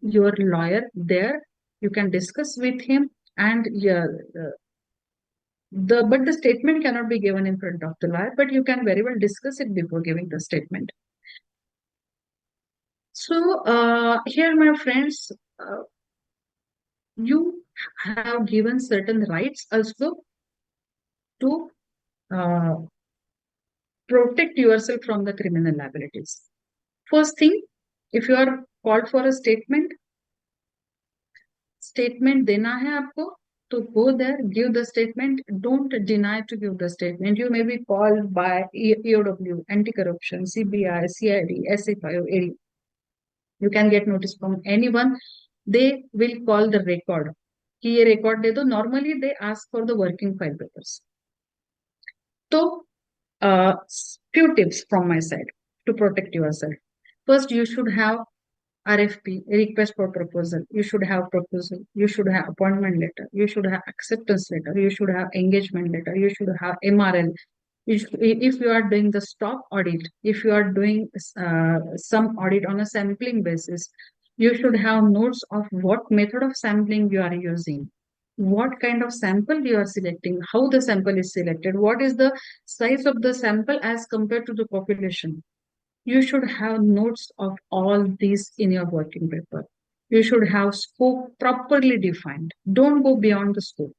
S3: your lawyer there. You can discuss with him, and but the statement cannot be given in front of the lawyer, but you can very well discuss it before giving the statement. So here, my friends, you have given certain rights also to protect yourself from the criminal liabilities. First thing, if you are called for a statement देना है आपको, to go there, give the statement. Don't deny to give the statement. You may be called by EOW, anti-corruption, CBI, CID, SFI, AD. You can get notice from anyone. They will call the record. कि ये record दे दो. Normally they ask for the working file papers. So, few tips from my side to protect yourself. First, you should have RFP, request for proposal. You should have proposal. You should have appointment letter. You should have acceptance letter. You should have engagement letter. You should have MRL. If you are doing the stock audit, if you are doing some audit on a sampling basis, you should have notes of what method of sampling you are using, what kind of sample you are selecting, how the sample is selected, what is the size of the sample as compared to the population. You should have notes of all these in your working paper. You should have scope properly defined. Don't go beyond the scope.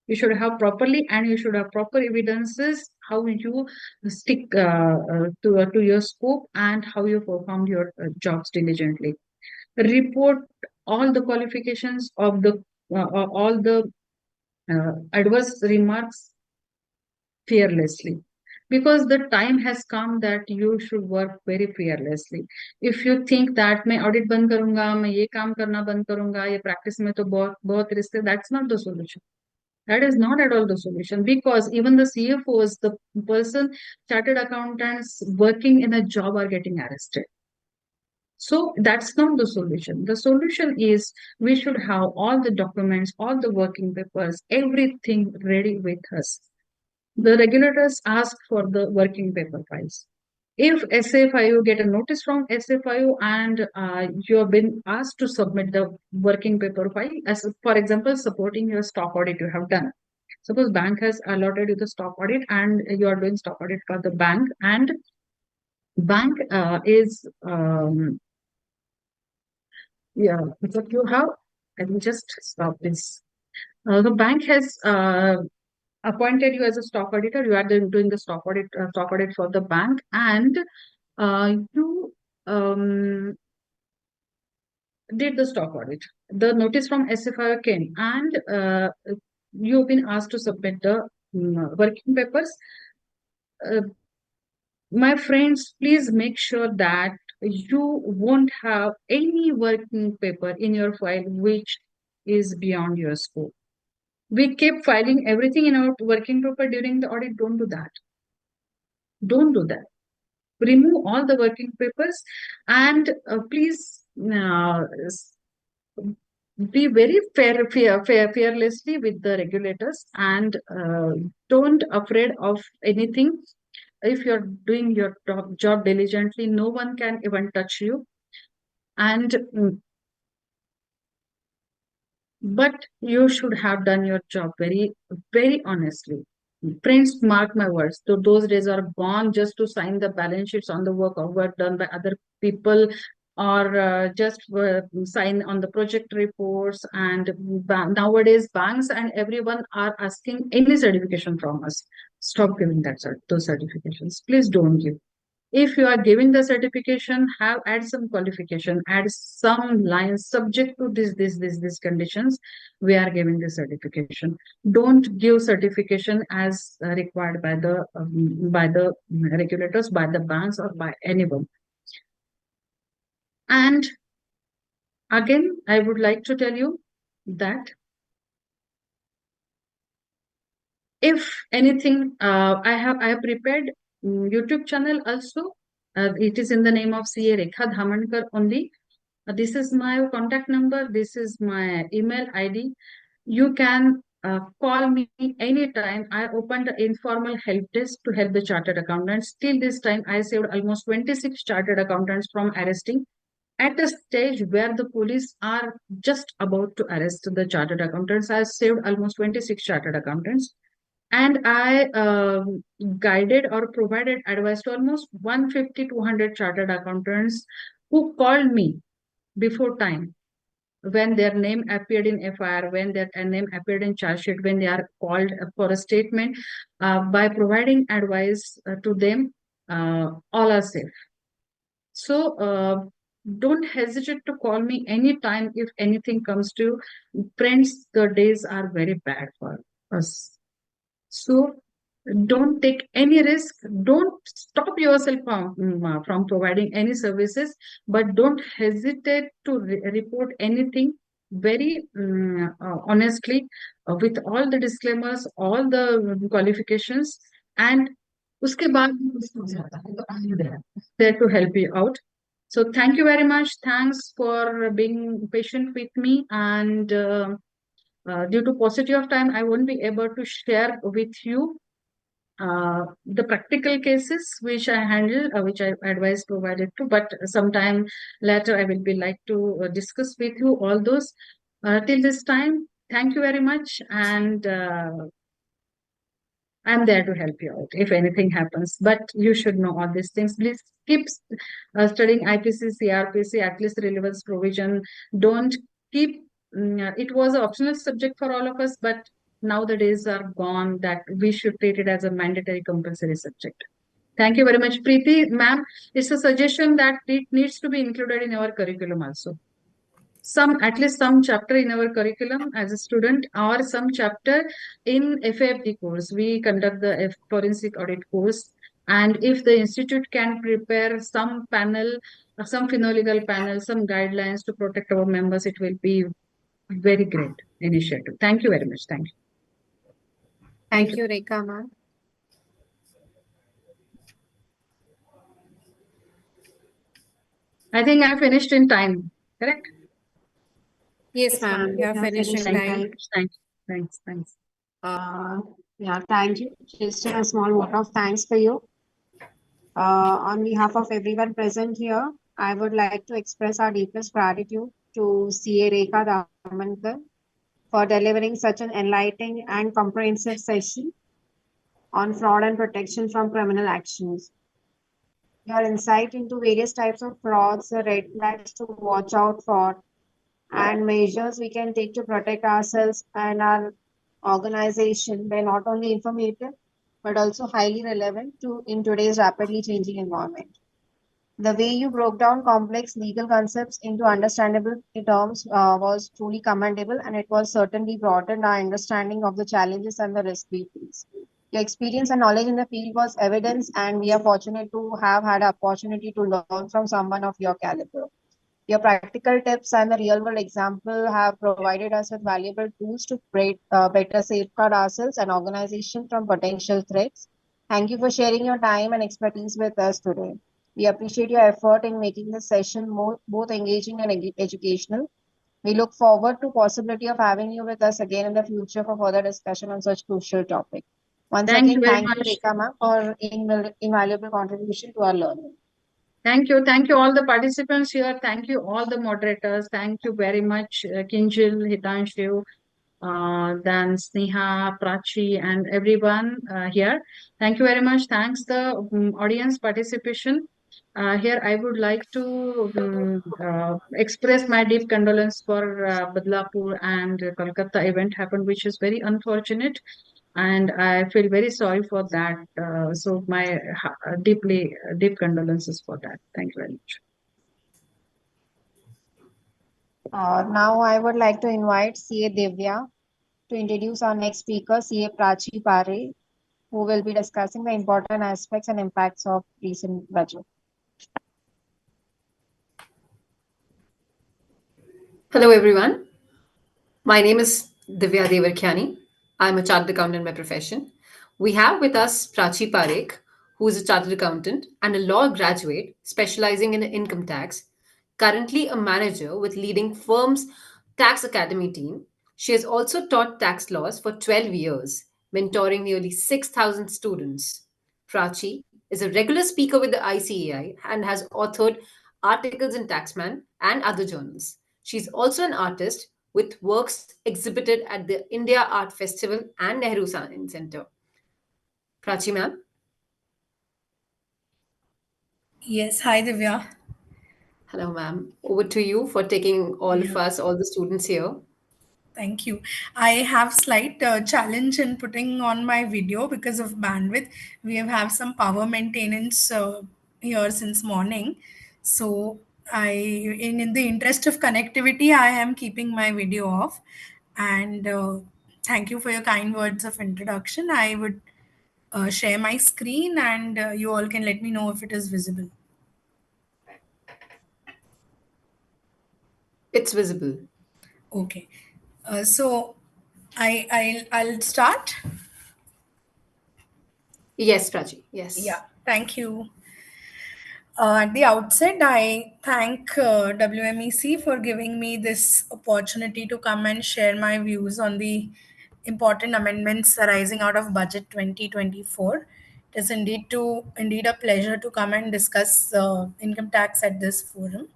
S3: You should have properly, and you should have proper evidences how you stick to your scope and how you perform your jobs diligently. Report all the qualifications of all the adverse remarks fearlessly, because the time has come that you should work very fearlessly. If you think that मैं audit बंद करूंगा, मैं ये काम करना बंद करूंगा, ये practice में तो बहुत बहुत risk है, that's not the solution. That is not at all the solution, because even the CFOs, the person, chartered accountants working in a job are getting arrested. So that's not the solution. The solution is we should have all the documents, all the working papers, everything ready with us. The regulators ask for the working paper files. If SFIU get a notice from SFIU and you have been asked to submit the working paper file, as for example, supporting your stock audit you have done. Suppose bank has allotted you the stock audit and you are doing stock audit for the bank, and bank is yeah, but you have, I will just stop this. The bank has appointed you as a stock auditor. You are doing the stock audit for the bank, and you did the stock audit. The notice from SFI came, and you've been asked to submit the working papers. My friends, please make sure that you won't have any working paper in your file which is beyond your scope. We keep filing everything in our working paper during the audit. Don't do that. Don't do that. Remove all the working papers, and please be very fearlessly with the regulators, and don't afraid of anything. If you're doing your job diligently, no one can even touch you. And but you should have done your job very, very honestly. Friends, mark my words. So those days are gone just to sign the balance sheets on the work done by other people, or just sign on the project reports. And nowadays, banks and everyone are asking any certification from us. Stop giving those certifications. Please don't give. If you are giving the certification, add some qualification, add some lines subject to this conditions. We are giving the certification. Don't give certification as required by the regulators, by the banks, or by anyone. And again, I would like to tell you that if anything, I have prepared YouTube channel also. It is in the name of CA Rekha Dhamankar only. This is my contact number. This is my email ID. You can call me anytime. I opened an informal help desk to help the chartered accountants. Till this time, I saved almost 26 chartered accountants from arresting. At a stage where the police are just about to arrest the chartered accountants, I saved almost 26 chartered accountants. And I guided or provided advice to almost 150 200 chartered accountants who called me before time, when their name appeared in FIR, when their name appeared in charge sheet, when they are called for a statement. By providing advice to them, all are safe. So don't hesitate to call me anytime if anything comes to you. Friends, the days are very bad for us. So don't take any risk. Don't stop yourself from providing any services, but don't hesitate to report anything very honestly, with all the disclaimers, all the qualifications, and uske baad there to help you out. So thank you very much. Thanks for being patient with me, and due to paucity of time, I won't be able to share with you the practical cases which I handle, which I advise provided to, but sometime later I will be like to discuss with you all those. Till this time, thank you very much, and I'm there to help you out if anything happens. But you should know all these things. Please keep studying IPC, CRPC, at least relevance provision. Don't keep. It was an optional subject for all of us, but now the days are gone that we should treat it as a mandatory compulsory subject. Thank you very much, Preeti. Ma'am, it's a suggestion that it needs to be included in our curriculum also. some, at least some chapter in our curriculum as a student, or some chapter in FAFD course. We conduct the forensic audit course, and if the institute can prepare some panel, some phenolical panel, some guidelines to protect our members, it will be very great initiative. Thank you very much. Thank you. Thank
S4: Thank
S3: you.
S4: you, Rekha ma'am.
S3: I think I finished in time. Correct?
S4: Yes,
S2: Yes,
S4: ma'am.
S2: ma'am.
S4: You are
S2: You have finished
S4: finishing
S3: Thank
S2: in
S3: you.
S4: time.
S2: time.
S3: Thanks. Thanks. Thanks.
S4: Uh, yeah, thank you. Just a small vote of thanks for you. On behalf of everyone present here, I would like to express our deepest gratitude to CA Rekha Damankar for delivering such an enlightening and comprehensive session on fraud and protection from criminal actions. Your insight into various types of frauds, the red flags to watch out for, and measures we can take to protect ourselves and our organization were not only informative but also highly relevant to in today's rapidly changing environment. The way you broke down complex legal concepts into understandable terms was truly commendable, and it was certainly broadened our understanding of the challenges and the risk we face. Your experience and knowledge in the field was evidence, and we are fortunate to have had an opportunity to learn from someone of your caliber. Your practical tips and the real world example have provided us with valuable tools to better safeguard ourselves and organization from potential threats. Thank you for sharing your time and expertise with us today. We appreciate your effort in making this session more both engaging and educational. We look forward to possibility of having you with us again in the future for further discussion on such crucial topic. Once
S3: Thank you
S4: again,
S3: very
S4: thank you,
S3: much.
S4: Rekha ma'am, for invaluable contribution to our learning.
S3: Thank you. Thank you, all the participants here. Thank you, all the moderators. Thank you very much, Kinjal, Hitanshu, then Sneha, Prachi, and everyone here. Thank you very much. Thanks the audience participation. Here, I would like to express my deep condolence for Badlapur and Kolkata event happened, which is very unfortunate, and I feel very sorry for that. So my deep condolences for that. Thank you very much.
S4: Now I would like to invite CA Divya to introduce our next speaker, CA Prachi Pare, who will be discussing the important aspects and impacts of recent budget.
S5: Hello, everyone. My name is Divya Devarkyani. I'm a chartered accountant by profession. We have with us Prachi Parekh, who is a chartered accountant and a law graduate specializing in income tax, currently a manager with leading firm's tax academy team. She has also taught tax laws for 12 years, mentoring nearly 6,000 students. Prachi is a regular speaker with the ICAI and has authored articles in Taxman and other journals. She's also an artist with works exhibited at the India Art Festival and Nehru Science Center. Prachi ma'am.
S6: Yes, hi Divya.
S5: Hello ma'am. Over to you for taking all of
S6: Yeah,
S5: us, all the students here.
S6: thank you. I have slight challenge in putting on my video because of bandwidth. We have some power maintenance here since morning. So in the interest of connectivity, I am keeping my video off. And thank you for your kind words of introduction. I would share my screen and you all can let me know if it is visible.
S5: It's visible.
S6: Okay. So I'll start.
S5: Yes, Prachi.
S6: Yeah,
S5: Yes.
S6: thank you. At the outset, I thank WMEC for giving me this opportunity to come and share my views on the important amendments arising out of Budget 2024. It is indeed a pleasure to come and discuss income tax at this forum.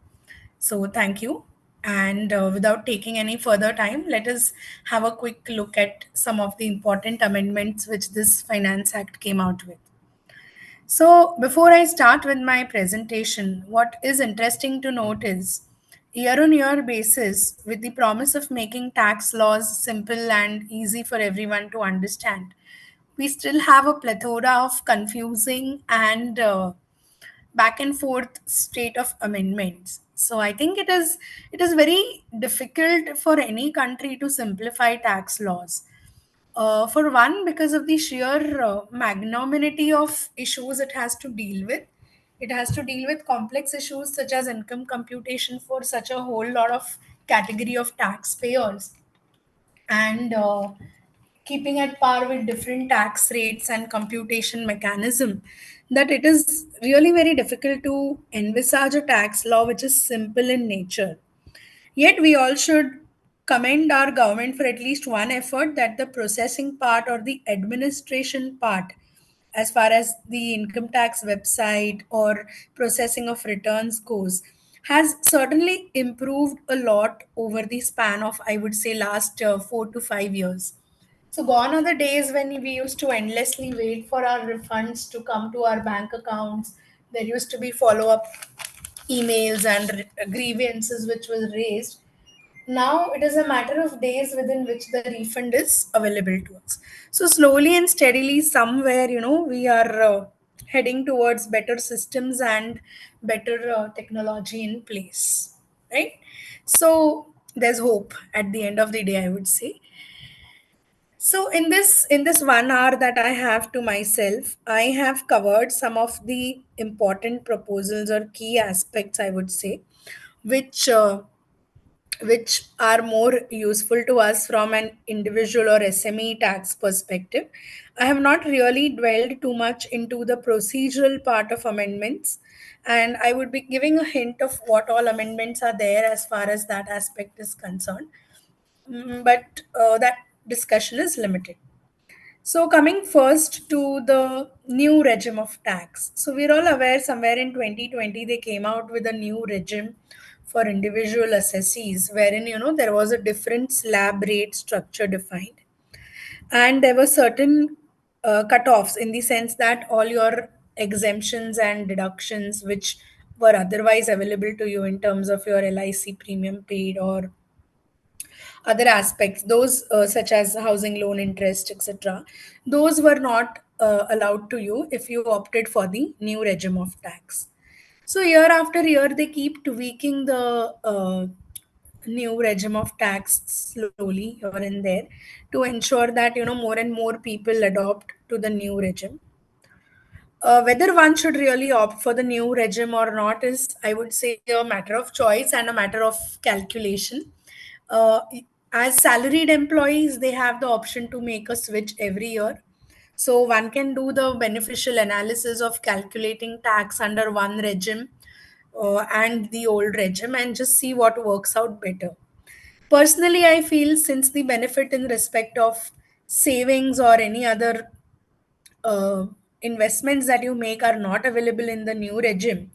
S6: So thank you. And without taking any further time, let us have a quick look at some of the important amendments which this Finance Act came out with. So, before I start with my presentation, what is interesting to note is year on year basis, with the promise of making tax laws simple and easy for everyone to understand, we still have a plethora of confusing and back and forth state of amendments. So I think it is very difficult for any country to simplify tax laws. For one, because of the sheer magnanimity of issues it has to deal with. It has to deal with complex issues such as income computation for such a whole lot of category of taxpayers, and keeping at par with different tax rates and computation mechanism, that it is really very difficult to envisage a tax law which is simple in nature. Yet we all should commend our government for at least one effort, that the processing part or the administration part, as far as the income tax website or processing of returns goes, has certainly improved a lot over the span of, I would say, last 4 to 5 years. So gone are the days when we used to endlessly wait for our refunds to come to our bank accounts. There used to be follow up emails and grievances which was raised. Now it is a matter of days within which the refund is available to us. So slowly and steadily, somewhere, we are heading towards better systems and better technology in place, right? So there's hope at the end of the day, I would say. So in this 1 hour that I have to myself, I have covered some of the important proposals or key aspects, I would say, which which are more useful to us from an individual or SME tax perspective. I have not really dwelled too much into the procedural part of amendments, and I would be giving a hint of what all amendments are there as far as that aspect is concerned. But that discussion is limited. So, coming first to the new regime of tax. So, we're all aware somewhere in 2020 they came out with a new regime for individual assessees, wherein there was a different slab rate structure defined, and there were certain cutoffs in the sense that all your exemptions and deductions, which were otherwise available to you in terms of your LIC premium paid or other aspects, those such as housing loan interest, etc., those were not allowed to you if you opted for the new regime of tax. So year after year they keep tweaking the new regime of tax slowly here and there to ensure that more and more people adopt to the new regime. Whether one should really opt for the new regime or not is, I would say, a matter of choice and a matter of calculation. Uh, as salaried employees, they have the option to make a switch every year. So one can do the beneficial analysis of calculating tax under one regime and the old regime and just see what works out better. Personally, I feel since the benefit in respect of savings or any other uh, investments that you make are not available in the new regime,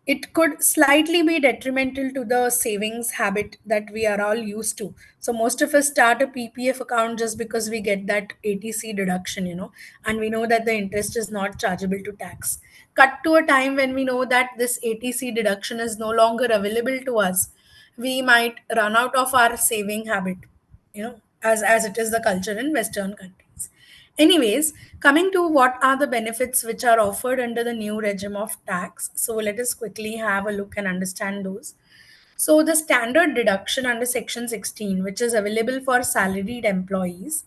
S6: it could slightly be detrimental to the savings habit that we are all used to. So most of us start a PPF account just because we get that ATC deduction, and we know that the interest is not chargeable to tax. Cut to a time when we know that this ATC deduction is no longer available to us, we might run out of our saving habit, as it is the culture in Western countries. Anyways, coming to what are the benefits which are offered under the new regime of tax. So let us quickly have a look and understand those. So the standard deduction under section 16, which is available for salaried employees,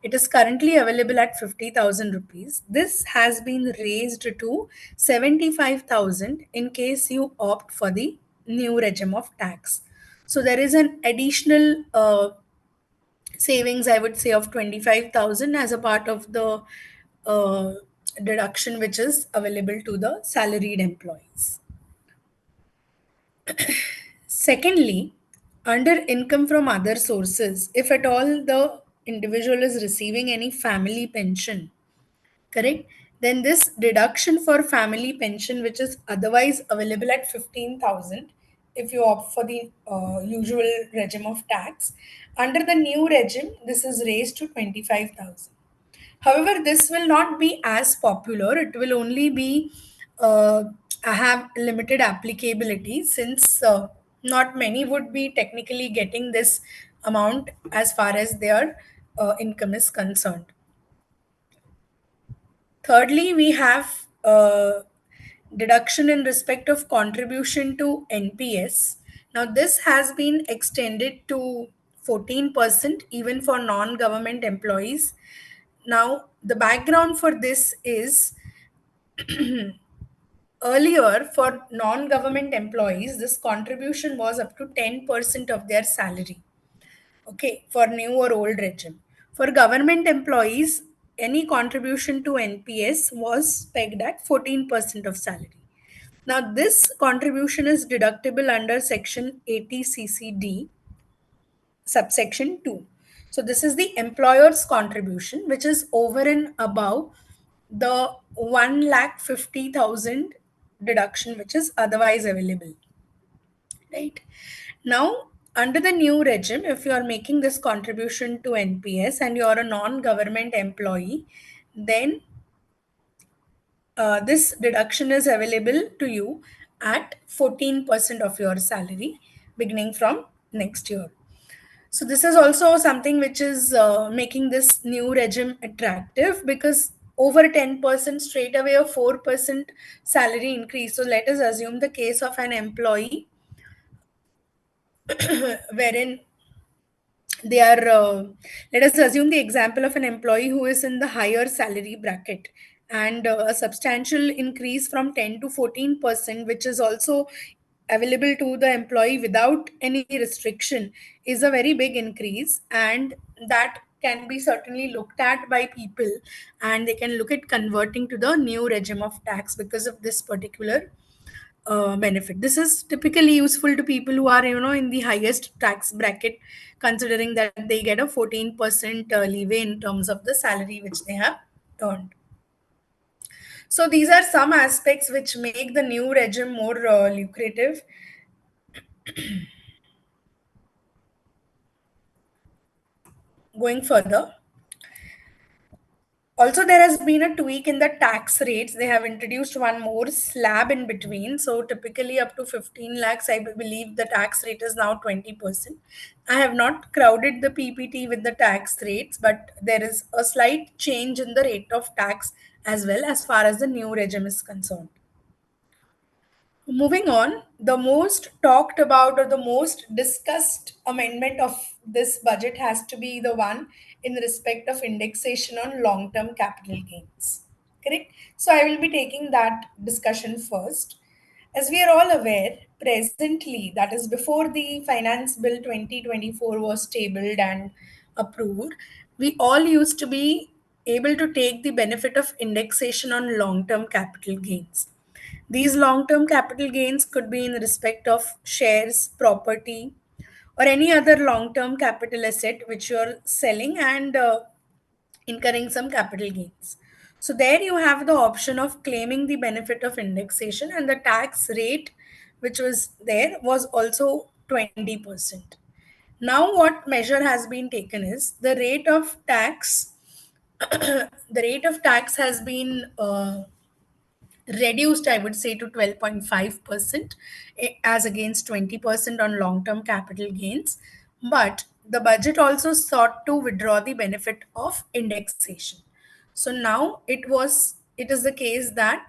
S6: it is currently available at 50,000 rupees. This has been raised to 75,000 in case you opt for the new regime of tax. So there is an additional savings, I would say, of 25,000 as a part of the uh, deduction which is available to the salaried employees. Secondly, under income from other sources, if at all the individual is receiving any family pension, correct, then this deduction for family pension, which is otherwise available at 15,000 if you opt for the usual regime of tax, under the new regime this is raised to 25,000. However, this will not be as popular. It will only be have limited applicability, since not many would be technically getting this amount as far as their income is concerned. Thirdly, we have deduction in respect of contribution to NPS. Now, this has been extended to 14% even for non government employees. Now, the background for this is earlier for non government employees, this contribution was up to 10% of their salary. Okay, for new or old regime. For government employees, any contribution to NPS was pegged at 14% of salary. Now, this contribution is deductible under Section 80 CCD, subsection 2. So, this is the employer's contribution, which is over and above the 1,50,000 deduction, which is otherwise available. Right. Now, under the new regime, if you are making this contribution to NPS and you are a non government employee, then this deduction is available to you at 14% of your salary beginning from next year. So, this is also something which is making this new regime attractive because over 10% straight away a 4% salary increase. So, let us assume the case of an employee wherein they are let us assume the example of an employee who is in the higher salary bracket, and a substantial increase from 10 to 14%, which is also available to the employee without any restriction, is a very big increase, and that can be certainly looked at by people, and they can look at converting to the new regime of tax because of this particular benefit. This is typically useful to people who are, in the highest tax bracket, considering that they get a 14% leeway in terms of the salary which they have earned. So these are some aspects which make the new regime more lucrative. Going further, also, there has been a tweak in the tax rates. They have introduced one more slab in between. So, typically up to 15 lakhs, I believe the tax rate is now 20%. I have not crowded the PPT with the tax rates, but there is a slight change in the rate of tax as well as far as the new regime is concerned. Moving on, the most talked about or the most discussed amendment of this budget has to be the one in respect of indexation on long term capital gains. Correct? So, I will be taking that discussion first. As we are all aware, presently, that is before the Finance Bill 2024 was tabled and approved, we all used to be able to take the benefit of indexation on long term capital gains. These long term capital gains could be in respect of shares, property, or any other long term capital asset which you're selling and incurring some capital gains. So, there you have the option of claiming the benefit of indexation, and the tax rate which was there was also 20%. Now, what measure has been taken is the rate of tax. The rate of tax has been reduced, I would say, to 12.5% as against 20% on long term capital gains. But the budget also sought to withdraw the benefit of indexation. So now it is the case that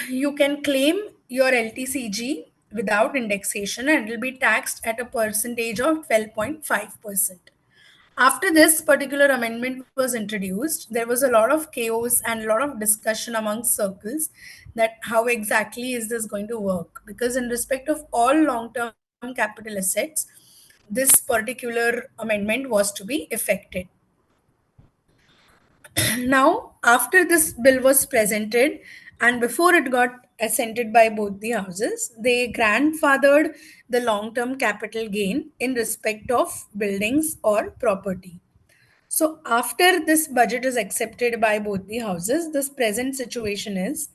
S6: you can claim your LTCG without indexation and it will be taxed at a percentage of 12.5%. After this particular amendment was introduced, there was a lot of chaos and a lot of discussion among circles that how exactly is this going to work? Because in respect of all long-term capital assets, this particular amendment was to be effected. Now, after this bill was presented and before it got assented by both the houses, they grandfathered the long-term capital gain in respect of buildings or property. So, after this budget is accepted by both the houses, this present situation is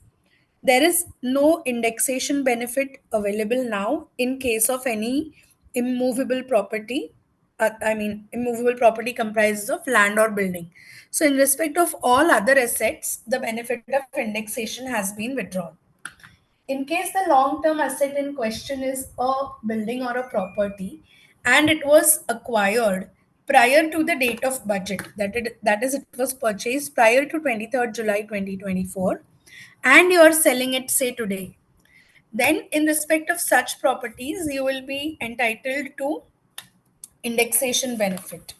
S6: there is no indexation benefit available now in case of any immovable property. Immovable property comprises of land or building. So, in respect of all other assets, the benefit of indexation has been withdrawn. In case the long term asset in question is a building or a property and it was acquired prior to the date of budget, that is, it was purchased prior to 23rd July 2024, and you're selling it, say, today, then in respect of such properties, you will be entitled to indexation benefit.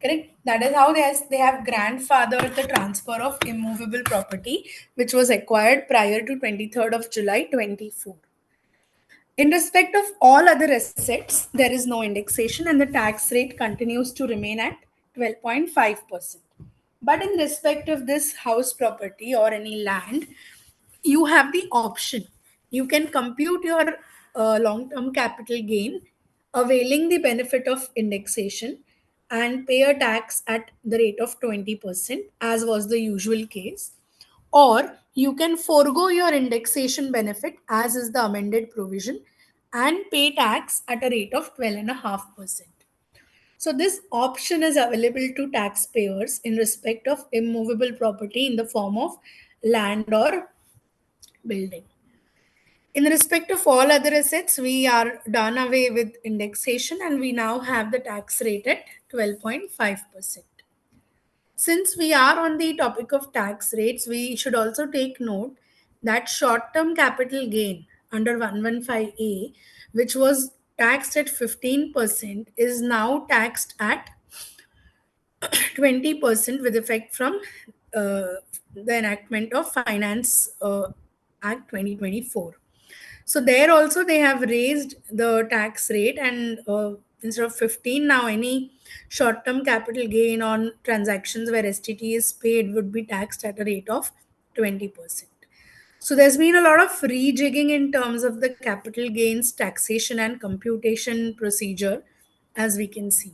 S6: Correct? That is how they have grandfathered the transfer of immovable property, which was acquired prior to 23rd of July 24. In respect of all other assets, there is no indexation and the tax rate continues to remain at 12.5%. But in respect of this house property or any land, you have the option. You can compute your long term capital gain, availing the benefit of indexation, and pay a tax at the rate of 20%, as was the usual case. Or you can forego your indexation benefit, as is the amended provision, and pay tax at a rate of 12.5%. So, this option is available to taxpayers in respect of immovable property in the form of land or building. In respect of all other assets, we are done away with indexation and we now have the tax rate at 12.5%. Since we are on the topic of tax rates, we should also take note that short term capital gain under 115A, which was taxed at 15%, is now taxed at 20% with effect from the enactment of Finance Act 2024. So there also they have raised the tax rate, and instead of 15, now any short-term capital gain on transactions where STT is paid would be taxed at a rate of 20%. So there's been a lot of rejigging in terms of the capital gains taxation and computation procedure, as we can see.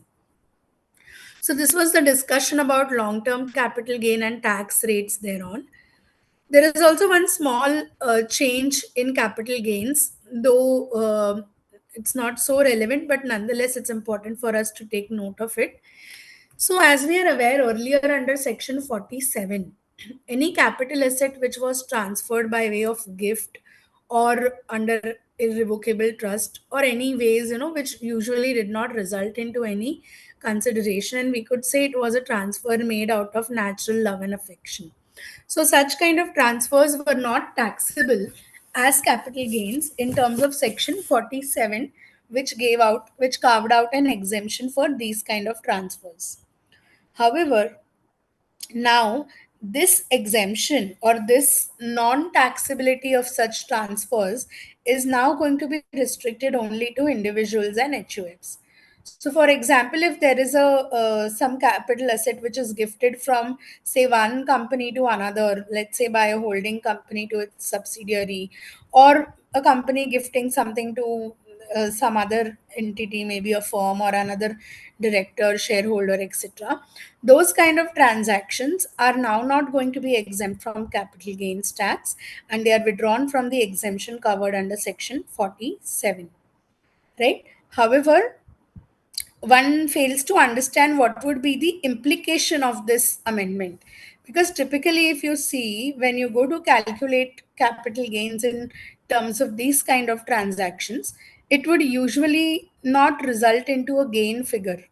S6: So this was the discussion about long-term capital gain and tax rates thereon. There is also one small change in capital gains, though it's not so relevant, but nonetheless, it's important for us to take note of it. So, as we are aware, earlier under Section 47, any capital asset which was transferred by way of gift or under irrevocable trust or any ways, which usually did not result into any consideration, and we could say it was a transfer made out of natural love and affection. So such kind of transfers were not taxable as capital gains in terms of Section 47, which carved out an exemption for these kind of transfers. However, now this exemption or this non-taxability of such transfers is now going to be restricted only to individuals and HUFs. So, for example, if there is a some capital asset which is gifted from, say, one company to another, let's say by a holding company to its subsidiary, or a company gifting something to some other entity, maybe a firm or another director, shareholder, etc. Those kind of transactions are now not going to be exempt from capital gains tax, and they are withdrawn from the exemption covered under Section 47. Right? However, one fails to understand what would be the implication of this amendment, because typically if you see, when you go to calculate capital gains in terms of these kind of transactions, it would usually not result into a gain figure,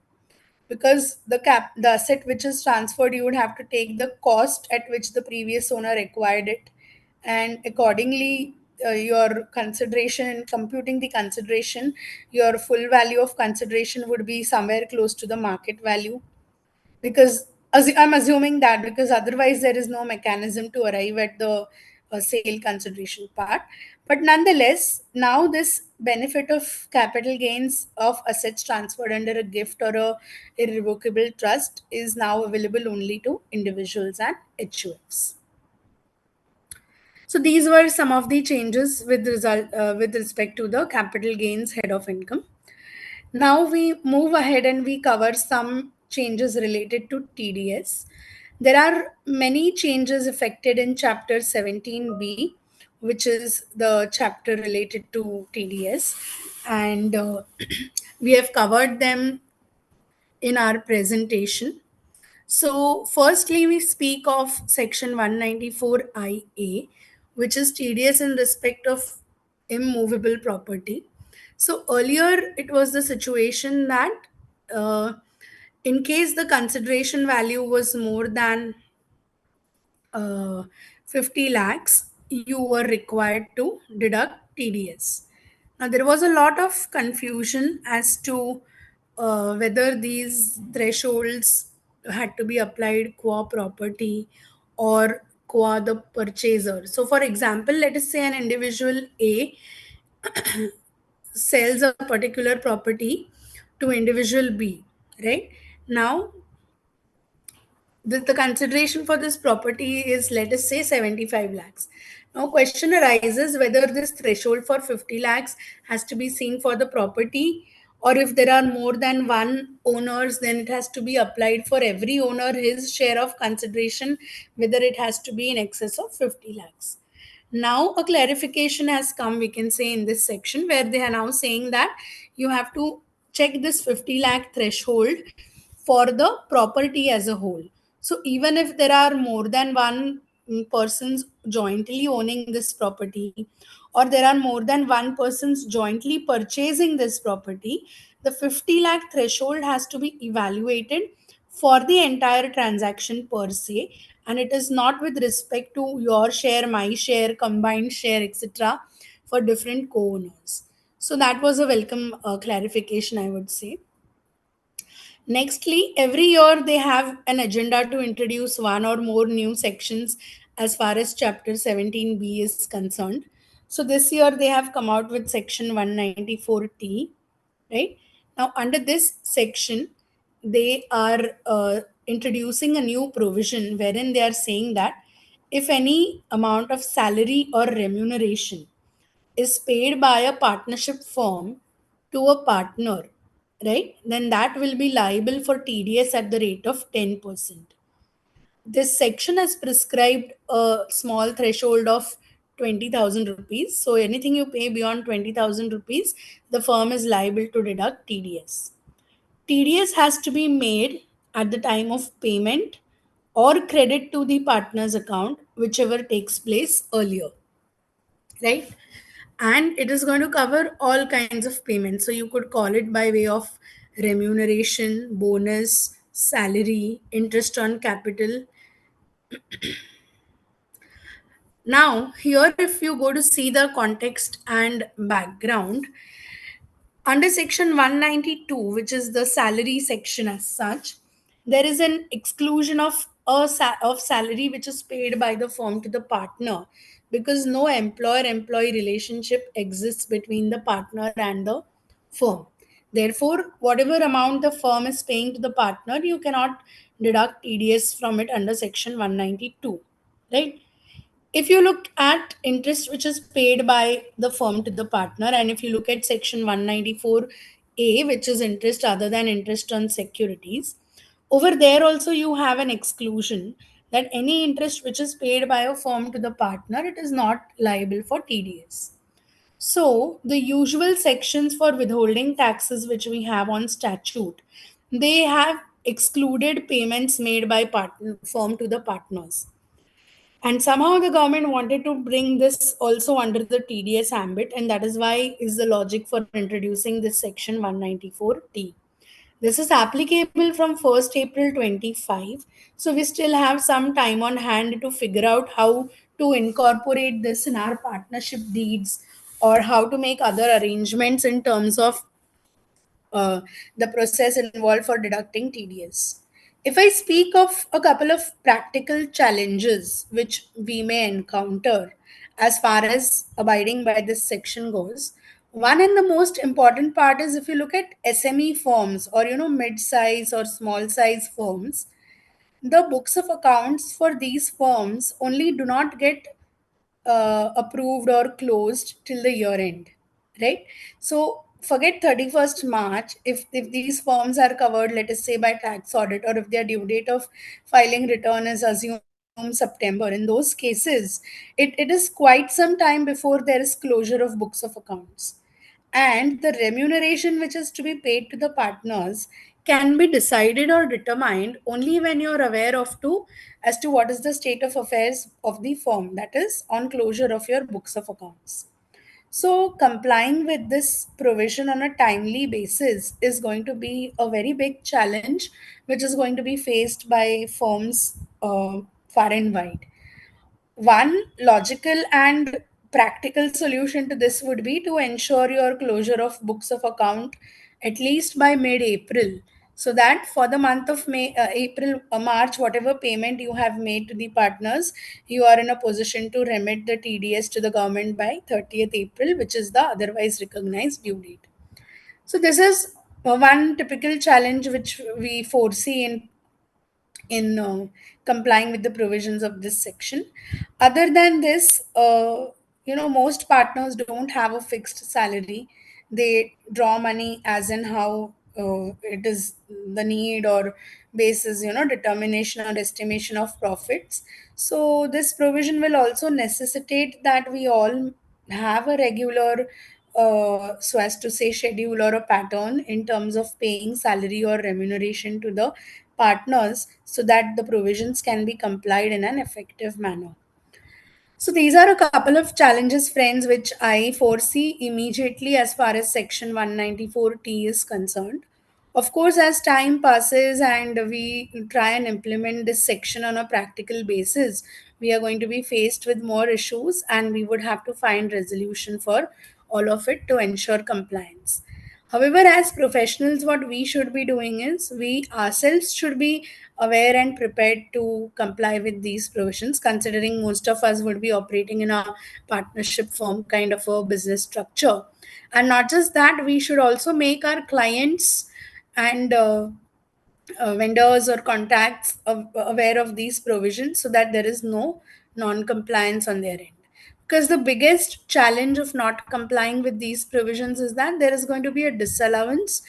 S6: because the asset which is transferred, you would have to take the cost at which the previous owner acquired it, and accordingly your consideration in computing the consideration, your full value of consideration would be somewhere close to the market value, because I'm assuming that, because otherwise there is no mechanism to arrive at the sale consideration part. But nonetheless, now this benefit of capital gains of assets transferred under a gift or a irrevocable trust is now available only to individuals and HUFs. So these were some of the changes with respect to the capital gains head of income. Now we move ahead and we cover some changes related to TDS. There are many changes affected in Chapter 17B, which is the chapter related to TDS, and we have covered them in our presentation. So, firstly, we speak of Section 194IA, which is TDS in respect of immovable property. So, earlier it was the situation that uh, in case the consideration value was more than 50 lakhs, you were required to deduct TDS. Now, there was a lot of confusion as to whether these thresholds had to be applied qua property or qua the purchaser. So, for example, let us say an individual A sells a particular property to individual B, right? Now, the consideration for this property is, let us say, 75 lakhs. Now question arises whether this threshold for 50 lakhs has to be seen for the property, or if there are more than one owners, then it has to be applied for every owner his share of consideration, whether it has to be in excess of 50 lakhs. Now a clarification has come, we can say, in this section, where they are now saying that you have to check this 50 lakh threshold for the property as a whole. So even if there are more than one persons jointly owning this property, or there are more than one persons jointly purchasing this property, the 50 lakh threshold has to be evaluated for the entire transaction per se, and it is not with respect to your share, my share, combined share, etc., for different co-owners. So that was a welcome clarification, I would say. Nextly, every year they have an agenda to introduce one or more new sections as far as Chapter 17B is concerned. So this year they have come out with Section 194T, right? Now, under this section, they are introducing a new provision wherein they are saying that if any amount of salary or remuneration is paid by a partnership firm to a partner, right, then that will be liable for TDS at the rate of 10%. This section has prescribed a small threshold of 20,000 rupees. So anything you pay beyond 20,000 rupees, the firm is liable to deduct TDS. TDS has to be made at the time of payment or credit to the partner's account, whichever takes place earlier, right? And it is going to cover all kinds of payments. So you could call it by way of remuneration, bonus, salary, interest on capital. Now, here, if you go to see the context and background, under section 192, which is the salary section as such, there is an exclusion of of salary which is paid by the firm to the partner, because no employer employee relationship exists between the partner and the firm. Therefore, whatever amount the firm is paying to the partner, you cannot deduct TDS from it under section 192, right? If you look at interest which is paid by the firm to the partner, and if you look at section 194A, which is interest other than interest on securities, over there also you have an exclusion that any interest which is paid by a firm to the partner, it is not liable for TDS. So the usual sections for withholding taxes which we have on statute, they have excluded payments made by partner firm to the partners. And somehow the government wanted to bring this also under the TDS ambit, and that is why is the logic for introducing this section 194T. This is applicable from 1st April 25. So we still have some time on hand to figure out how to incorporate this in our partnership deeds, or how to make other arrangements in terms of the process involved for deducting TDS. If I speak of a couple of practical challenges which we may encounter as far as abiding by this section goes, one and the most important part is, if you look at SME firms, or mid-size or small size firms, the books of accounts for these firms only do not get approved or closed till the year end, right? So forget 31st March. If these firms are covered, let us say, by tax audit, or if their due date of filing return is assumed September, in those cases, it is quite some time before there is closure of books of accounts. And the remuneration which is to be paid to the partners can be decided or determined only when you're aware of to as to what is the state of affairs of the firm, that is on closure of your books of accounts. So complying with this provision on a timely basis is going to be a very big challenge, which is going to be faced by firms far and wide. one logical and practical solution to this would be to ensure your closure of books of account at least by mid-April, so that for the month of April, March, whatever payment you have made to the partners, you are in a position to remit the TDS to the government by 30th April, which is the otherwise recognized due date. So this is one typical challenge which we foresee in complying with the provisions of this section. Other than this, most partners don't have a fixed salary. They draw money as in how it is the need or basis, determination or estimation of profits. So this provision will also necessitate that we all have a regular, so as to say, schedule or a pattern in terms of paying salary or remuneration to the partners, so that the provisions can be complied in an effective manner. So these are a couple of challenges, friends, which I foresee immediately as far as Section 194T is concerned. Of course, as time passes and we try and implement this section on a practical basis, we are going to be faced with more issues and we would have to find resolution for all of it to ensure compliance. However, as professionals, what we should be doing is we ourselves should be aware and prepared to comply with these provisions, considering most of us would be operating in a partnership firm kind of a business structure. And not just that, we should also make our clients and vendors or contacts aware of these provisions, so that there is no non-compliance on their end. Because the biggest challenge of not complying with these provisions is that there is going to be a disallowance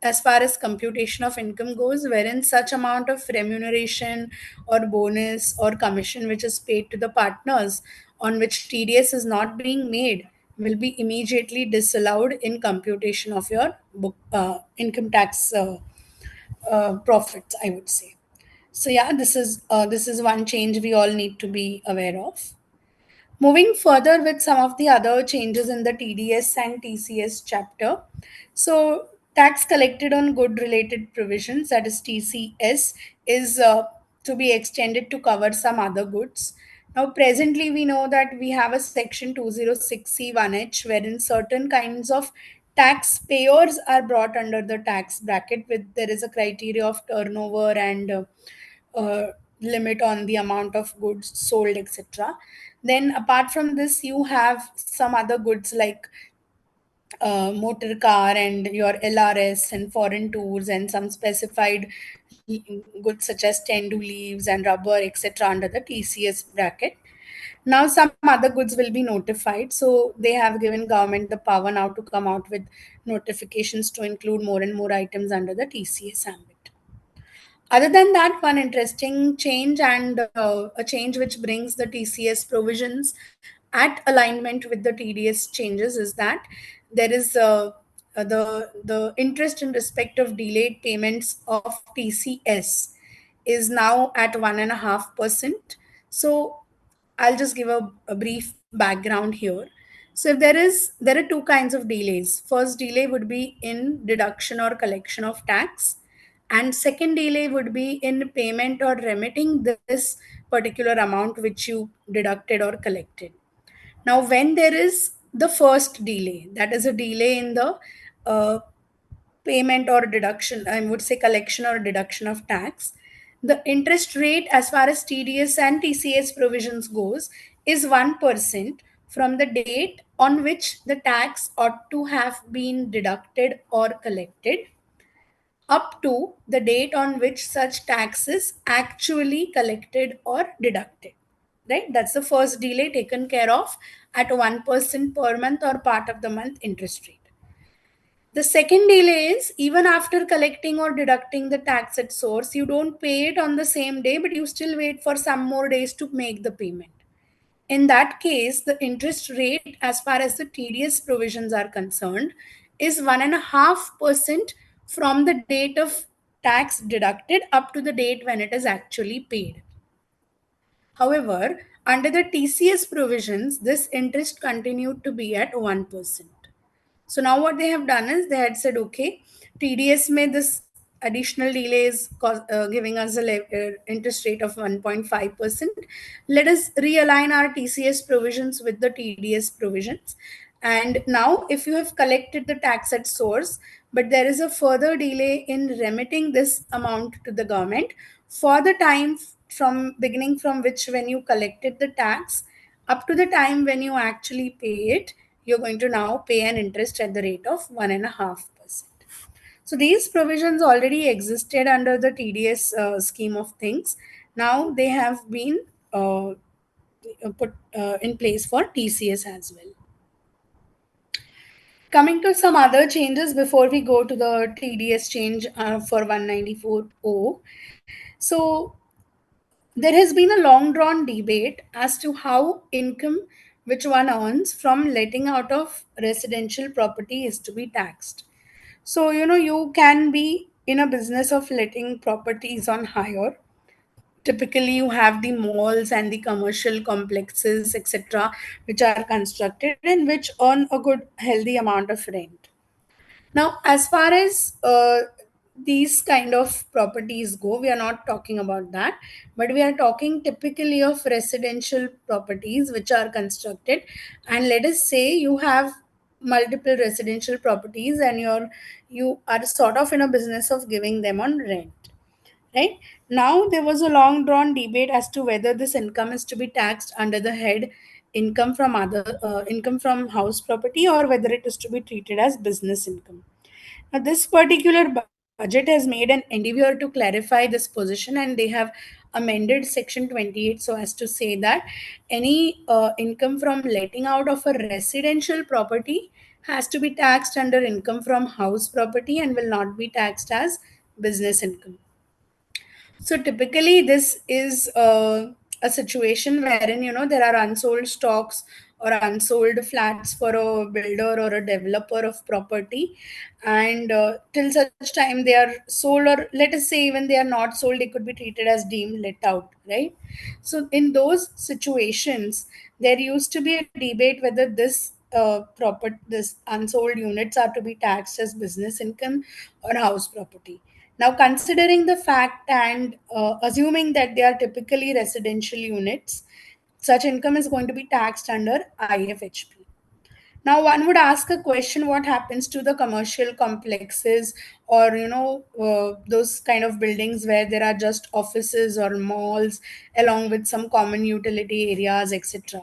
S6: as far as computation of income goes, wherein such amount of remuneration or bonus or commission which is paid to the partners on which TDS is not being made will be immediately disallowed in computation of your income tax profits, I would say. So yeah, this is one change we all need to be aware of. Moving further with some of the other changes in the TDS and TCS chapter. So, tax collected on good related provisions, that is TCS, is to be extended to cover some other goods. Now, presently, we know that we have a section 206C1H wherein certain kinds of taxpayers are brought under the tax bracket, with there is a criteria of turnover and limit on the amount of goods sold, etc. Then, apart from this, you have some other goods like motor car and your LRS and foreign tours and some specified goods such as tendu leaves and rubber, etc., under the TCS bracket. Now, some other goods will be notified. So, they have given government the power now to come out with notifications to include more and more items under the TCS ambit. Other than that, one interesting change and a change which brings the TCS provisions at alignment with the TDS changes is that there is the interest in respect of delayed payments of TCS is now at 1.5%. So I'll just give a brief background here. So if there are two kinds of delays. First delay would be in deduction or collection of tax, and second delay would be in payment or remitting this particular amount which you deducted or collected. Now, when there is the first delay, that is a delay in the uh, payment or deduction, I would say collection or deduction of tax, the interest rate as far as TDS and TCS provisions goes is 1% from the date on which the tax ought to have been deducted or collected up to the date on which such tax is actually collected or deducted. Right? That's the first delay taken care of at 1% per month or part of the month interest rate. The second delay is even after collecting or deducting the tax at source, you don't pay it on the same day, but you still wait for some more days to make the payment. In that case, the interest rate, as far as the TDS provisions are concerned, is 1.5% from the date of tax deducted up to the date when it is actually paid. However, under the TCS provisions, this interest continued to be at 1%. So now what they have done is they had said, okay, TDS may this additional delays giving us a interest rate of 1.5%. Let us realign our TCS provisions with the TDS provisions. And now, if you have collected the tax at source, but there is a further delay in remitting this amount to the government for the time from beginning from which when you collected the tax up to the time when you actually pay it, you're going to now pay an interest at the rate of 1.5%. So these provisions already existed under the TDS scheme of things. Now they have been put in place for TCS as well. Coming to some other changes before we go to the TDS change for 194.0. So there has been a long drawn debate as to how income which one earns from letting out of residential property is to be taxed. So, you can be in a business of letting properties on hire. Typically, you have the malls and the commercial complexes, etc., which are constructed and which earn a good, healthy amount of rent. Now, as far as these kind of properties go, we are not talking about that, but we are talking typically of residential properties which are constructed. And let us say you have multiple residential properties and you are sort of in a business of giving them on rent. Right now, there was a long drawn debate as to whether this income is to be taxed under the head income from house property, or whether it is to be treated as business income. Now, this particular budget has made an endeavor to clarify this position, and they have amended Section 28 so as to say that any income from letting out of a residential property has to be taxed under income from house property and will not be taxed as business income. So typically, this is a situation wherein there are unsold stocks or unsold flats for a builder or a developer of property, and till such time they are sold, or let us say even they are not sold, they could be treated as deemed let out, right? So in those situations, there used to be a debate whether this unsold units are to be taxed as business income or house property. Now, considering the fact and assuming that they are typically residential units, such income is going to be taxed under IFHP. Now, one would ask a question: what happens to the commercial complexes, or those kind of buildings where there are just offices or malls along with some common utility areas, etc.?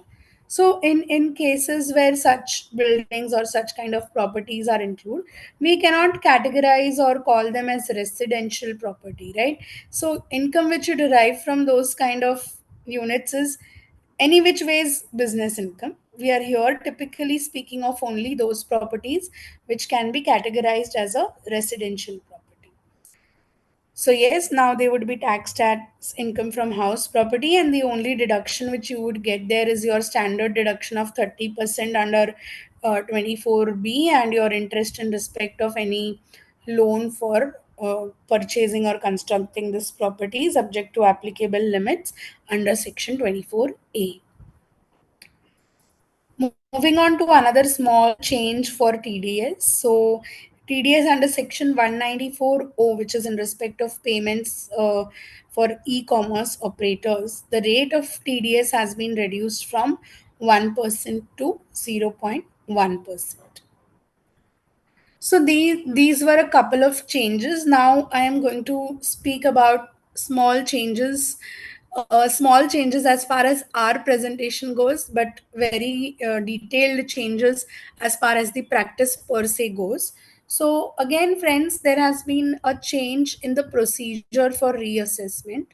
S6: So, in cases where such buildings or such kind of properties are included, we cannot categorize or call them as residential property, right? So, income which you derive from those kind of units is any which ways business income. We are here typically speaking of only those properties which can be categorized as a residential property. So yes, now they would be taxed as income from house property, and the only deduction which you would get there is your standard deduction of 30% under 24B, and your interest in respect of any loan for purchasing or constructing this property subject to applicable limits under section 24A. Moving on to another small change for TDS. So, TDS under section 194O, which is in respect of payments for e commerce operators, the rate of TDS has been reduced from 1% to 0.1%. So these were a couple of changes. Now I am going to speak about small changes as far as our presentation goes, but very detailed changes as far as the practice per se goes. So again, friends, there has been a change in the procedure for reassessment.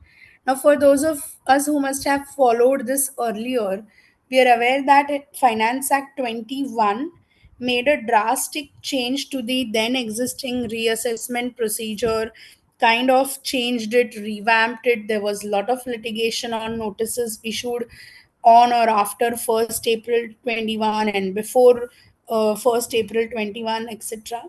S6: Now, for those of us who must have followed this earlier, we are aware that Finance Act 21 made a drastic change to the then existing reassessment procedure, kind of changed it, revamped it. There was a lot of litigation on notices issued on or after 1st April 21 and before 1st April 21, etc.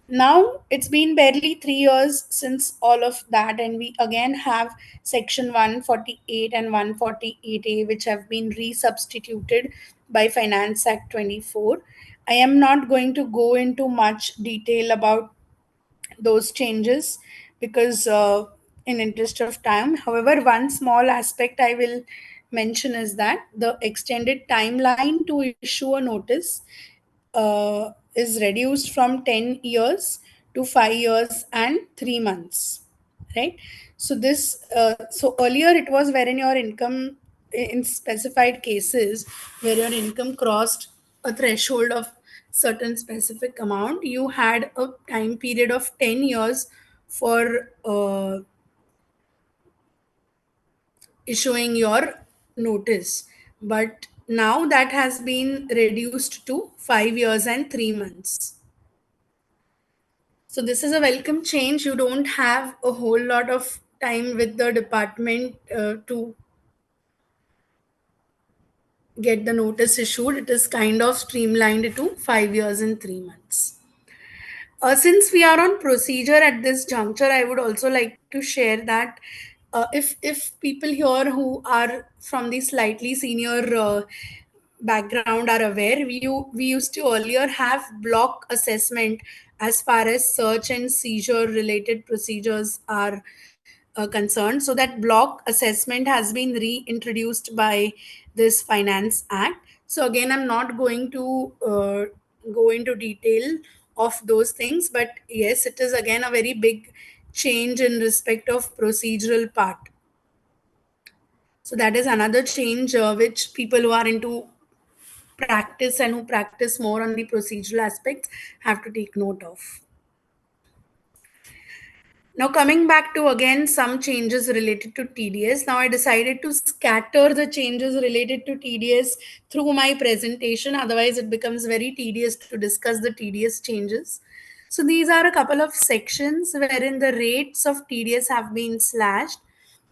S6: Now it's been barely 3 years since all of that, and we again have section 148 and 148A, which have been resubstituted by Finance Act 24. I am not going to go into much detail about those changes because in interest of time. However, one small aspect I will mention is that the extended timeline to issue a notice is reduced from 10 years to 5 years and 3 months, right? So this so earlier it was wherein your income, in specified cases where your income crossed a threshold of certain specific amount, you had a time period of 10 years for issuing your notice. But now that has been reduced to 5 years and 3 months. So this is a welcome change. You don't have a whole lot of time with the department to get the notice issued. It is kind of streamlined to 5 years and 3 months. Since we are on procedure at this juncture, I would also like to share that if people here who are from the slightly senior background are aware, we used to earlier have block assessment as far as search and seizure related procedures are concerned. So that block assessment has been reintroduced by this Finance Act. So again, I'm not going to go into detail of those things, but yes, it is again a very big change in respect of procedural part. So that is another change which people who are into practice and who practice more on the procedural aspects have to take note of. Now, coming back to again some changes related to TDS. Now, I decided to scatter the changes related to TDS through my presentation. Otherwise, it becomes very tedious to discuss the TDS changes. So, these are a couple of sections wherein the rates of TDS have been slashed.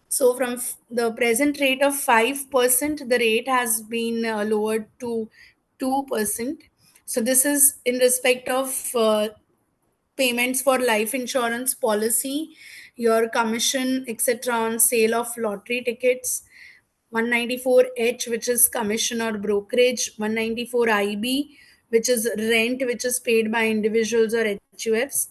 S6: So, from the present rate of 5%, the rate has been lowered to 2%. So, this is in respect of payments for life insurance policy, your commission, etc., on sale of lottery tickets, 194H, which is commission or brokerage, 194 IB, which is rent, which is paid by individuals or HUFs,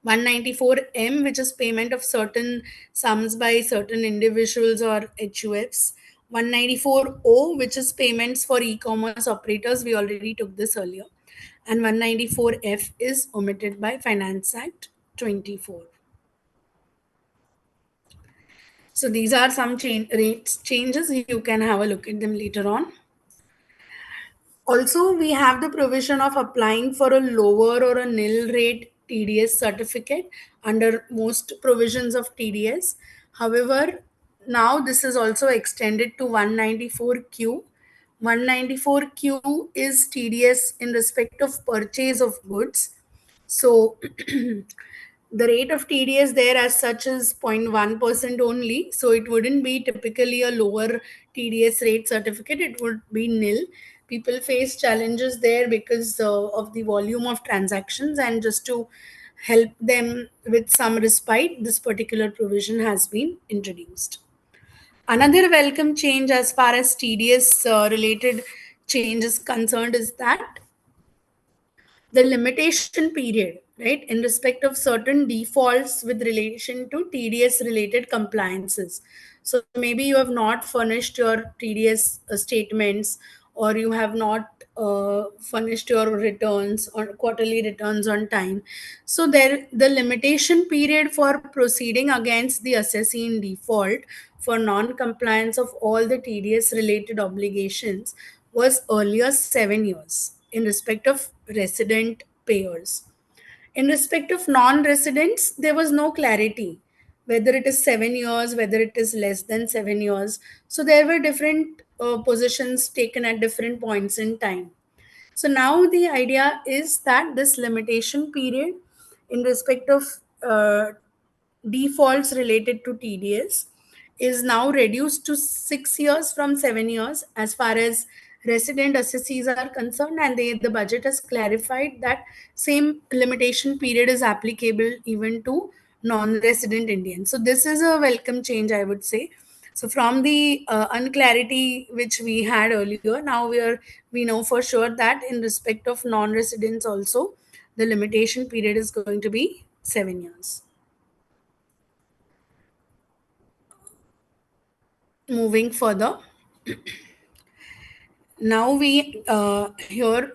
S6: 194M, which is payment of certain sums by certain individuals or HUFs, 194O, which is payments for e-commerce operators. We already took this earlier. And 194F is omitted by Finance Act 24. So these are some rates changes. You can have a look at them later on. Also, we have the provision of applying for a lower or a nil rate TDS certificate under most provisions of TDS. However, now this is also extended to 194Q. 194Q is TDS in respect of purchase of goods. So the rate of TDS there as such is 0.1% only. So it wouldn't be typically a lower TDS rate certificate. It would be nil. People face challenges there because of the volume of transactions, and just to help them with some respite, this particular provision has been introduced. Another welcome change as far as TDS related change is concerned is that the limitation period, right, in respect of certain defaults with relation to TDS related compliances. So maybe you have not furnished your TDS statements, or you have not furnished your returns or quarterly returns on time. So there, the limitation period for proceeding against the assessee in default for non-compliance of all the TDS related obligations was earlier 7 years in respect of resident payers. In respect of non-residents, there was no clarity whether it is 7 years, whether it is less than 7 years. So there were different positions taken at different points in time. So now the idea is that this limitation period in respect of defaults related to TDS is now reduced to 6 years from 7 years as far as resident assessees are concerned, and the budget has clarified that same limitation period is applicable even to non-resident Indians. So this is a welcome change, I would say. So from the unclarity which we had earlier, now we know for sure that in respect of non-residents also, the limitation period is going to be 7 years. moving further, now we here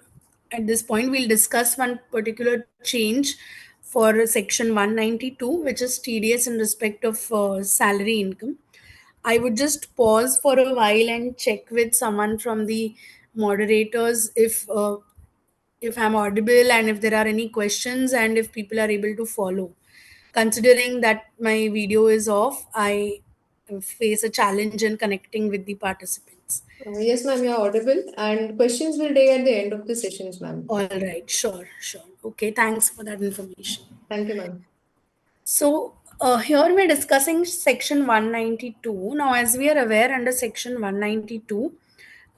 S6: at this point we'll discuss one particular change for section 192, which is TDS in respect of salary income. I would just pause for a while and check with someone from the moderators if I'm audible and if there are any questions and if people are able to follow. Considering that my video is off, I face a challenge in connecting with the participants.
S5: Yes, ma'am, you're audible. And questions will take at the end of the sessions, ma'am.
S6: All right, sure, sure. Okay, thanks for that information.
S5: Thank you, ma'am.
S6: So, here we're discussing section 192. Now, as we are aware, under section 192,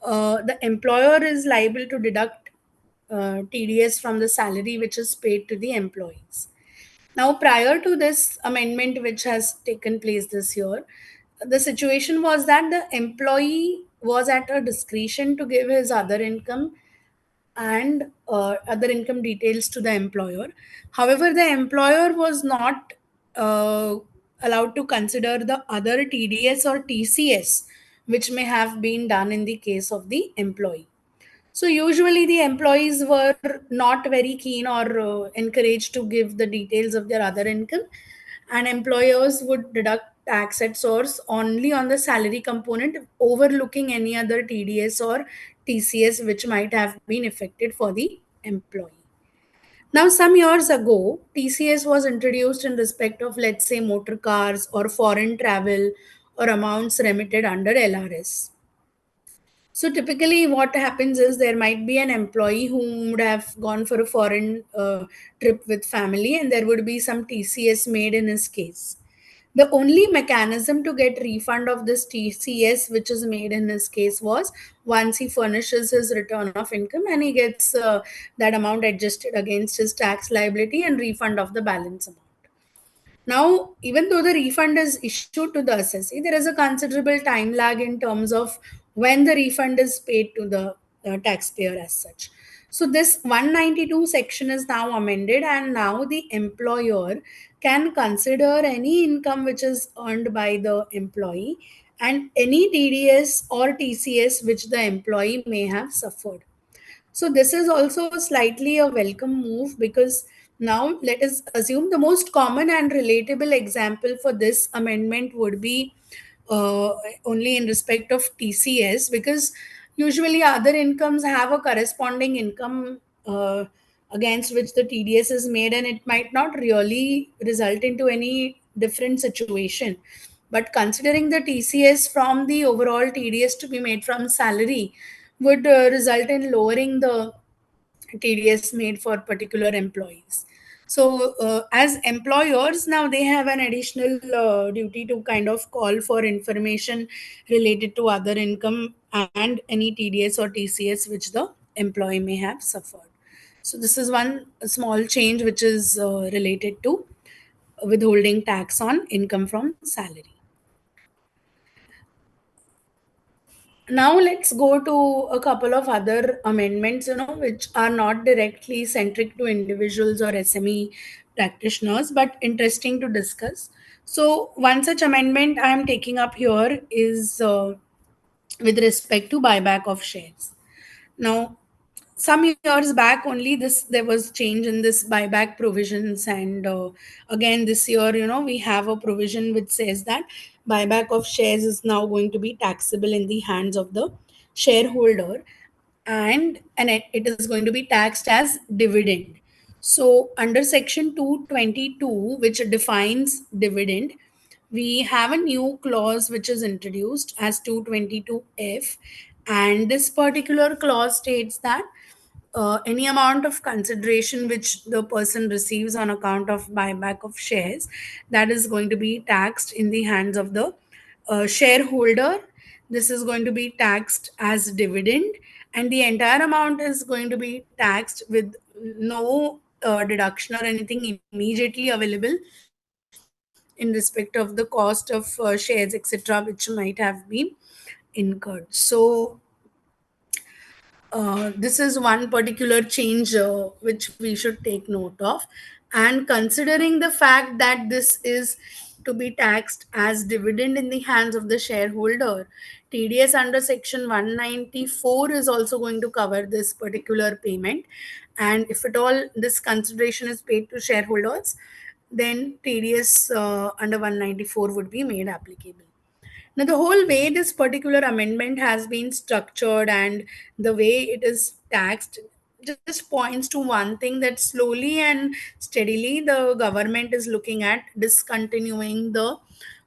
S6: the employer is liable to deduct TDS from the salary which is paid to the employees. Now, prior to this amendment, which has taken place this year, the situation was that the employee was at a discretion to give his other income and other income details to the employer. However, the employer was not uh, allowed to consider the other TDS or TCS, which may have been done in the case of the employee. So usually the employees were not very keen or encouraged to give the details of their other income, and employers would deduct tax at source only on the salary component, overlooking any other TDS or TCS which might have been affected for the employee. Now, some years ago, TCS was introduced in respect of, let's say, motor cars or foreign travel or amounts remitted under LRS. So typically, what happens is there might be an employee who would have gone for a foreign trip with family, and there would be some TCS made in his case. The only mechanism to get refund of this TCS, which is made in his case, was once he furnishes his return of income and he gets that amount adjusted against his tax liability and refund of the balance amount. Now, even though the refund is issued to the assessee, there is a considerable time lag in terms of when the refund is paid to the taxpayer as such. So, this 192 section is now amended, and now the employer can consider any income which is earned by the employee and any TDS or TCS which the employee may have suffered. So this is also slightly a welcome move, because now let us assume the most common and relatable example for this amendment would be uh, only in respect of TCS, because usually other incomes have a corresponding income against which the TDS is made, and it might not really result into any different situation. But considering the TCS from the overall TDS to be made from salary would result in lowering the TDS made for particular employees. So, as employers, now they have an additional duty to kind of call for information related to other income and any TDS or TCS which the employee may have suffered. So, this is one small change which is related to withholding tax on income from salary. Now let's go to a couple of other amendments, which are not directly centric to individuals or SME practitioners, but interesting to discuss. So one such amendment I am taking up here is with respect to buyback of shares. Now, some years back only, this there was change in this buyback provisions, and again this year, we have a provision which says that buyback of shares is now going to be taxable in the hands of the shareholder, and it is going to be taxed as dividend. So under section 222, which defines dividend, we have a new clause which is introduced as 222F, and this particular clause states that any amount of consideration which the person receives on account of buyback of shares, that is going to be taxed in the hands of the shareholder. This is going to be taxed as dividend, and the entire amount is going to be taxed with no deduction or anything immediately available in respect of the cost of shares, etc., which might have been incurred. So this is one particular change which we should take note of. And considering the fact that this is to be taxed as dividend in the hands of the shareholder. TDS under section 194 is also going to cover this particular payment. And if at all this consideration is paid to shareholders, then TDS under 194 would be made applicable. Now, the whole way this particular amendment has been structured and the way it is taxed just points to one thing, that slowly and steadily the government is looking at discontinuing the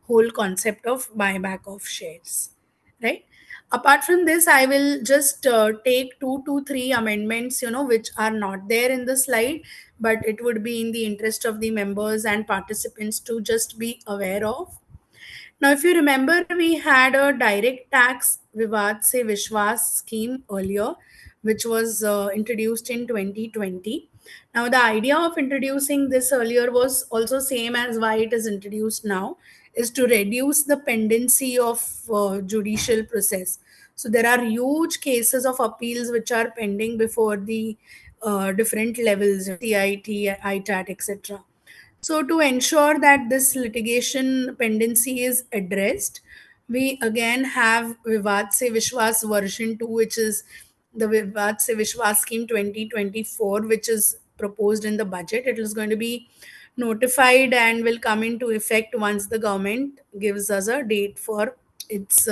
S6: whole concept of buyback of shares. Right? Apart from this, I will just take 2 to 3 amendments, which are not there in the slide, but it would be in the interest of the members and participants to just be aware of. Now, if you remember, we had a direct tax Vivad Se Vishwas scheme earlier, which was introduced in 2020. Now, the idea of introducing this earlier was also same as why it is introduced now, is to reduce the pendency of judicial process. So there are huge cases of appeals which are pending before the different levels, CIT, ITAT, etc. So, to ensure that this litigation pendency is addressed, we again have Vivad Se Vishwas version 2, which is the Vivad Se Vishwas scheme 2024, which is proposed in the budget. It is going to be notified and will come into effect once the government gives us a date for its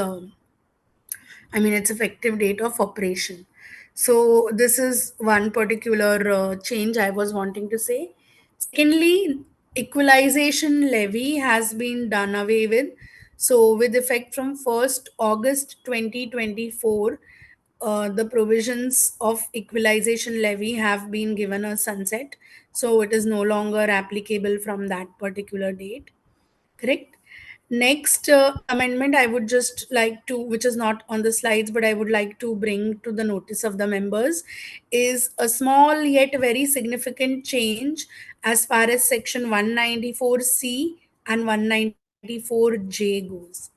S6: its effective date of operation. So this is one particular change I was wanting to say. Secondly, equalization levy has been done away with. So with effect from 1st August 2024, the provisions of equalization levy have been given a sunset. So it is no longer applicable from that particular date. Correct? Next amendment I would just like to, which is not on the slides, but I would like to bring to the notice of the members, is a small yet very significant change as far as section 194C and 194J goes.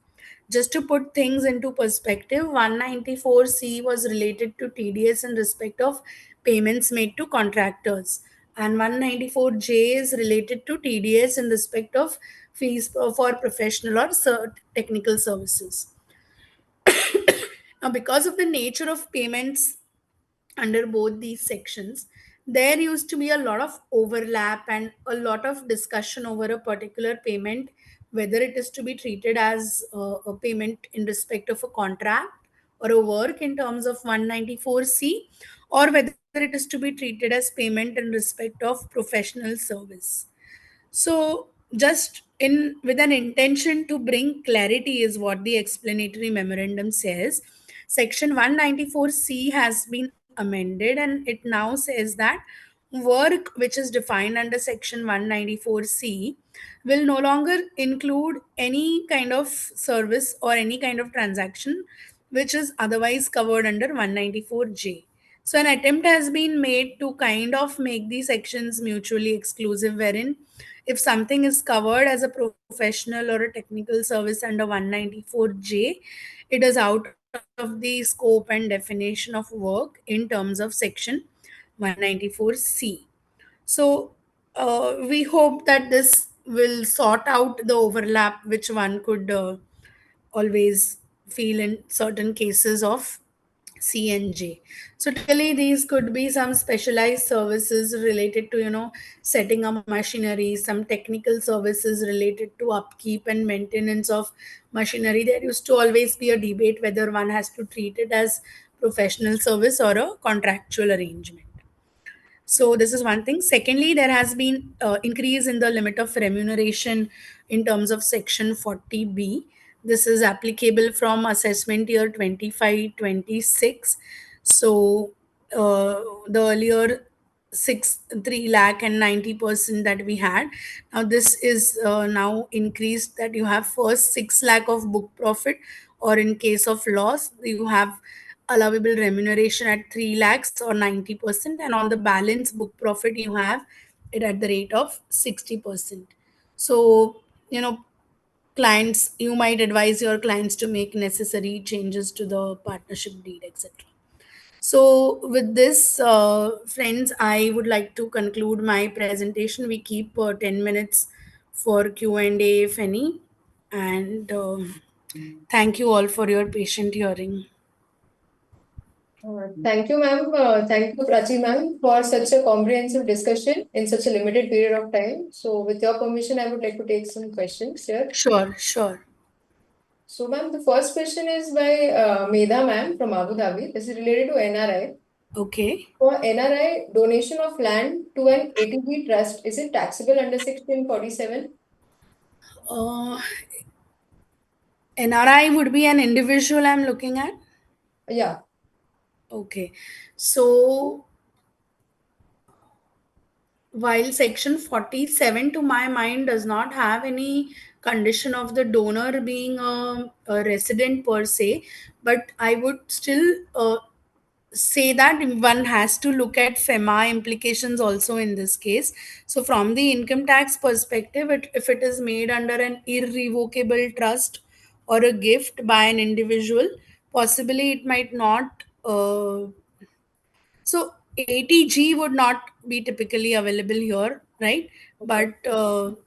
S6: Just to put things into perspective, 194C was related to TDS in respect of payments made to contractors, and 194J is related to TDS in respect of fees for professional or technical services. Now, because of the nature of payments under both these sections, there used to be a lot of overlap and a lot of discussion over a particular payment, whether it is to be treated as a payment in respect of a contract or a work in terms of 194C, or whether it is to be treated as payment in respect of professional service. So, just in with an intention to bring clarity, is what the explanatory memorandum says. Section 194C has been amended, and it now says that work which is defined under Section 194C will no longer include any kind of service or any kind of transaction which is otherwise covered under 194J. So, an attempt has been made to kind of make these sections mutually exclusive, wherein if something is covered as a professional or a technical service under 194J, it is out of the scope and definition of work in terms of section 194C. So, we hope that this will sort out the overlap which one could always feel in certain cases of CNJ. So typically these could be some specialized services related to, setting up machinery, some technical services related to upkeep and maintenance of machinery. There used to always be a debate whether one has to treat it as professional service or a contractual arrangement. So this is one thing. Secondly, there has been increase in the limit of remuneration in terms of section 40B. This is applicable from assessment year 25-26. So the earlier 3 lakh and 90% that we had, now this is now increased, that you have first 6 lakh of book profit, or in case of loss you have allowable remuneration at 3 lakhs or 90%, and on the balance book profit you have it at the rate of 60%. So clients, you might advise your clients to make necessary changes to the partnership deed, etc. So with this, friends, I would like to conclude my presentation. We keep 10 minutes for Q&A, if any. And thank you all for your patient hearing.
S5: Thank you, ma'am. Thank you, Prachi, ma'am, for such a comprehensive discussion in such a limited period of time. So, with your permission, I would like to take some questions here.
S6: Sure, sure.
S5: So, ma'am, the first question is by Medha, ma'am, from Abu Dhabi. This is related to NRI.
S6: Okay.
S5: For NRI, donation of land to an ATB trust, is it taxable under Section 47?
S6: NRI would be an individual I'm looking at.
S5: Yeah.
S6: Okay. So while section 47 to my mind does not have any condition of the donor being a resident per se, but I would still say that one has to look at FEMA implications also in this case. So from the income tax perspective, if it is made under an irrevocable trust or a gift by an individual, possibly it might not so ATG would not be typically available here, right?
S5: Okay.
S6: But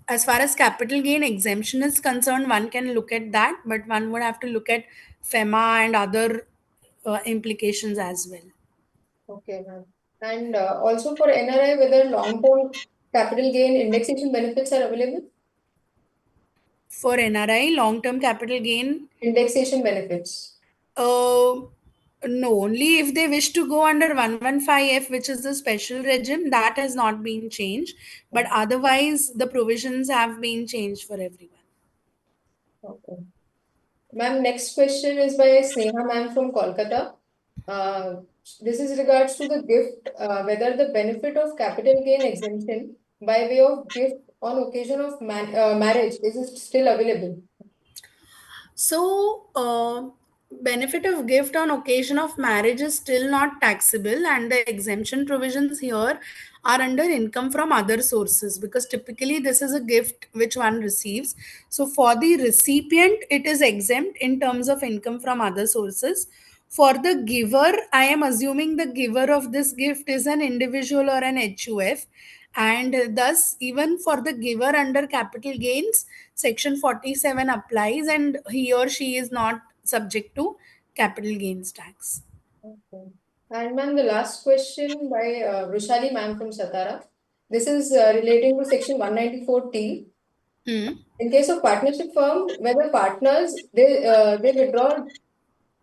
S6: as far as capital gain exemption is concerned, one can look at that, but one would have to look at FEMA and other implications as well.
S5: Okay, ma'am. And also for NRI, whether long-term capital gain indexation benefits are available?
S6: For NRI, long term capital gain,
S5: Indexation benefits.
S6: uh, no, only if they wish to go under 115F, which is the special regime, that has not been changed. But otherwise, the provisions have been changed for everyone.
S5: Okay. Ma'am, next question is by Sneha ma'am from Kolkata. Uh, this is regards to the gift, whether the benefit of capital gain exemption by way of gift on occasion of marriage is it still available?
S6: So, benefit of gift on occasion of marriage is still not taxable, and the exemption provisions here are under income from other sources because typically this is a gift which one receives. So, for the recipient, it is exempt in terms of income from other sources. For the giver, I am assuming the giver of this gift is an individual or an HUF, and thus, even for the giver under capital gains, Section 47 applies, and he or she is not subject to capital gains tax.
S5: Okay. And ma'am, the last question by Rushali ma'am from Satara. This is relating to section 194T. In case of partnership firm, whether partners they withdraw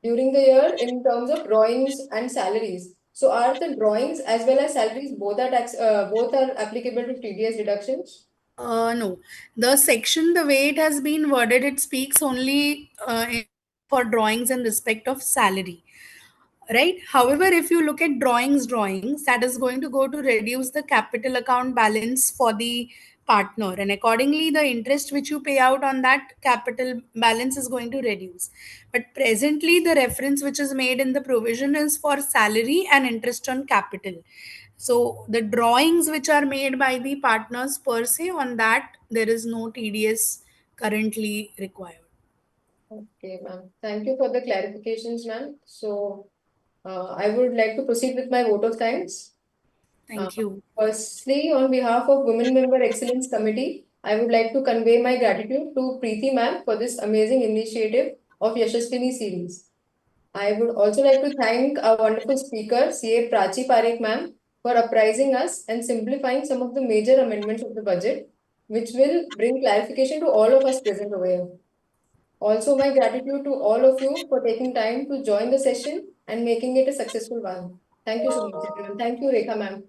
S5: during the year in terms of drawings and salaries. So are the drawings as well as salaries both are applicable to TDS deductions?
S6: No, the section, the way it has been worded, it speaks only for drawings in respect of salary. Right. However, if you look at drawings, that is going to go to reduce the capital account balance for the partner, and accordingly the interest which you pay out on that capital balance is going to reduce. But presently the reference which is made in the provision is for salary and interest on capital. So the drawings which are made by the partners per se, on that there is no TDS currently required.
S5: Okay, ma'am. Thank you for the clarifications, ma'am. So I would like to proceed with my vote of thanks.
S6: Thank you.
S5: Firstly, on behalf of Women Member Excellence Committee, I would like to convey my gratitude to Preeti ma'am for this amazing initiative of Yashaswini series. I would also like to thank our wonderful speaker, CA Prachi Parekh ma'am, for apprising us and simplifying some of the major amendments of the budget, which will bring clarification to all of us present over here. Also, my gratitude to all of you for taking time to join the session and making it a successful one. Thank you so much, everyone. Thank you, Rekha ma'am.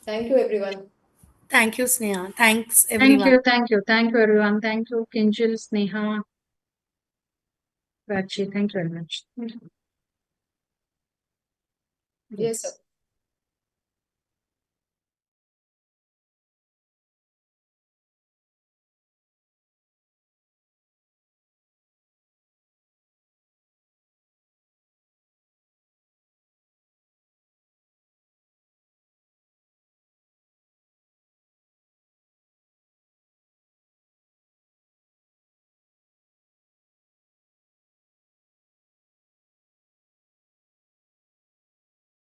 S5: Thank you, everyone.
S6: Thank you, Sneha. Thanks,
S3: Thank
S6: everyone.
S3: you, thank you, thank you, everyone. Thank you, Kinjal, Sneha, Prachi. Thank you very much.
S5: Yes, sir.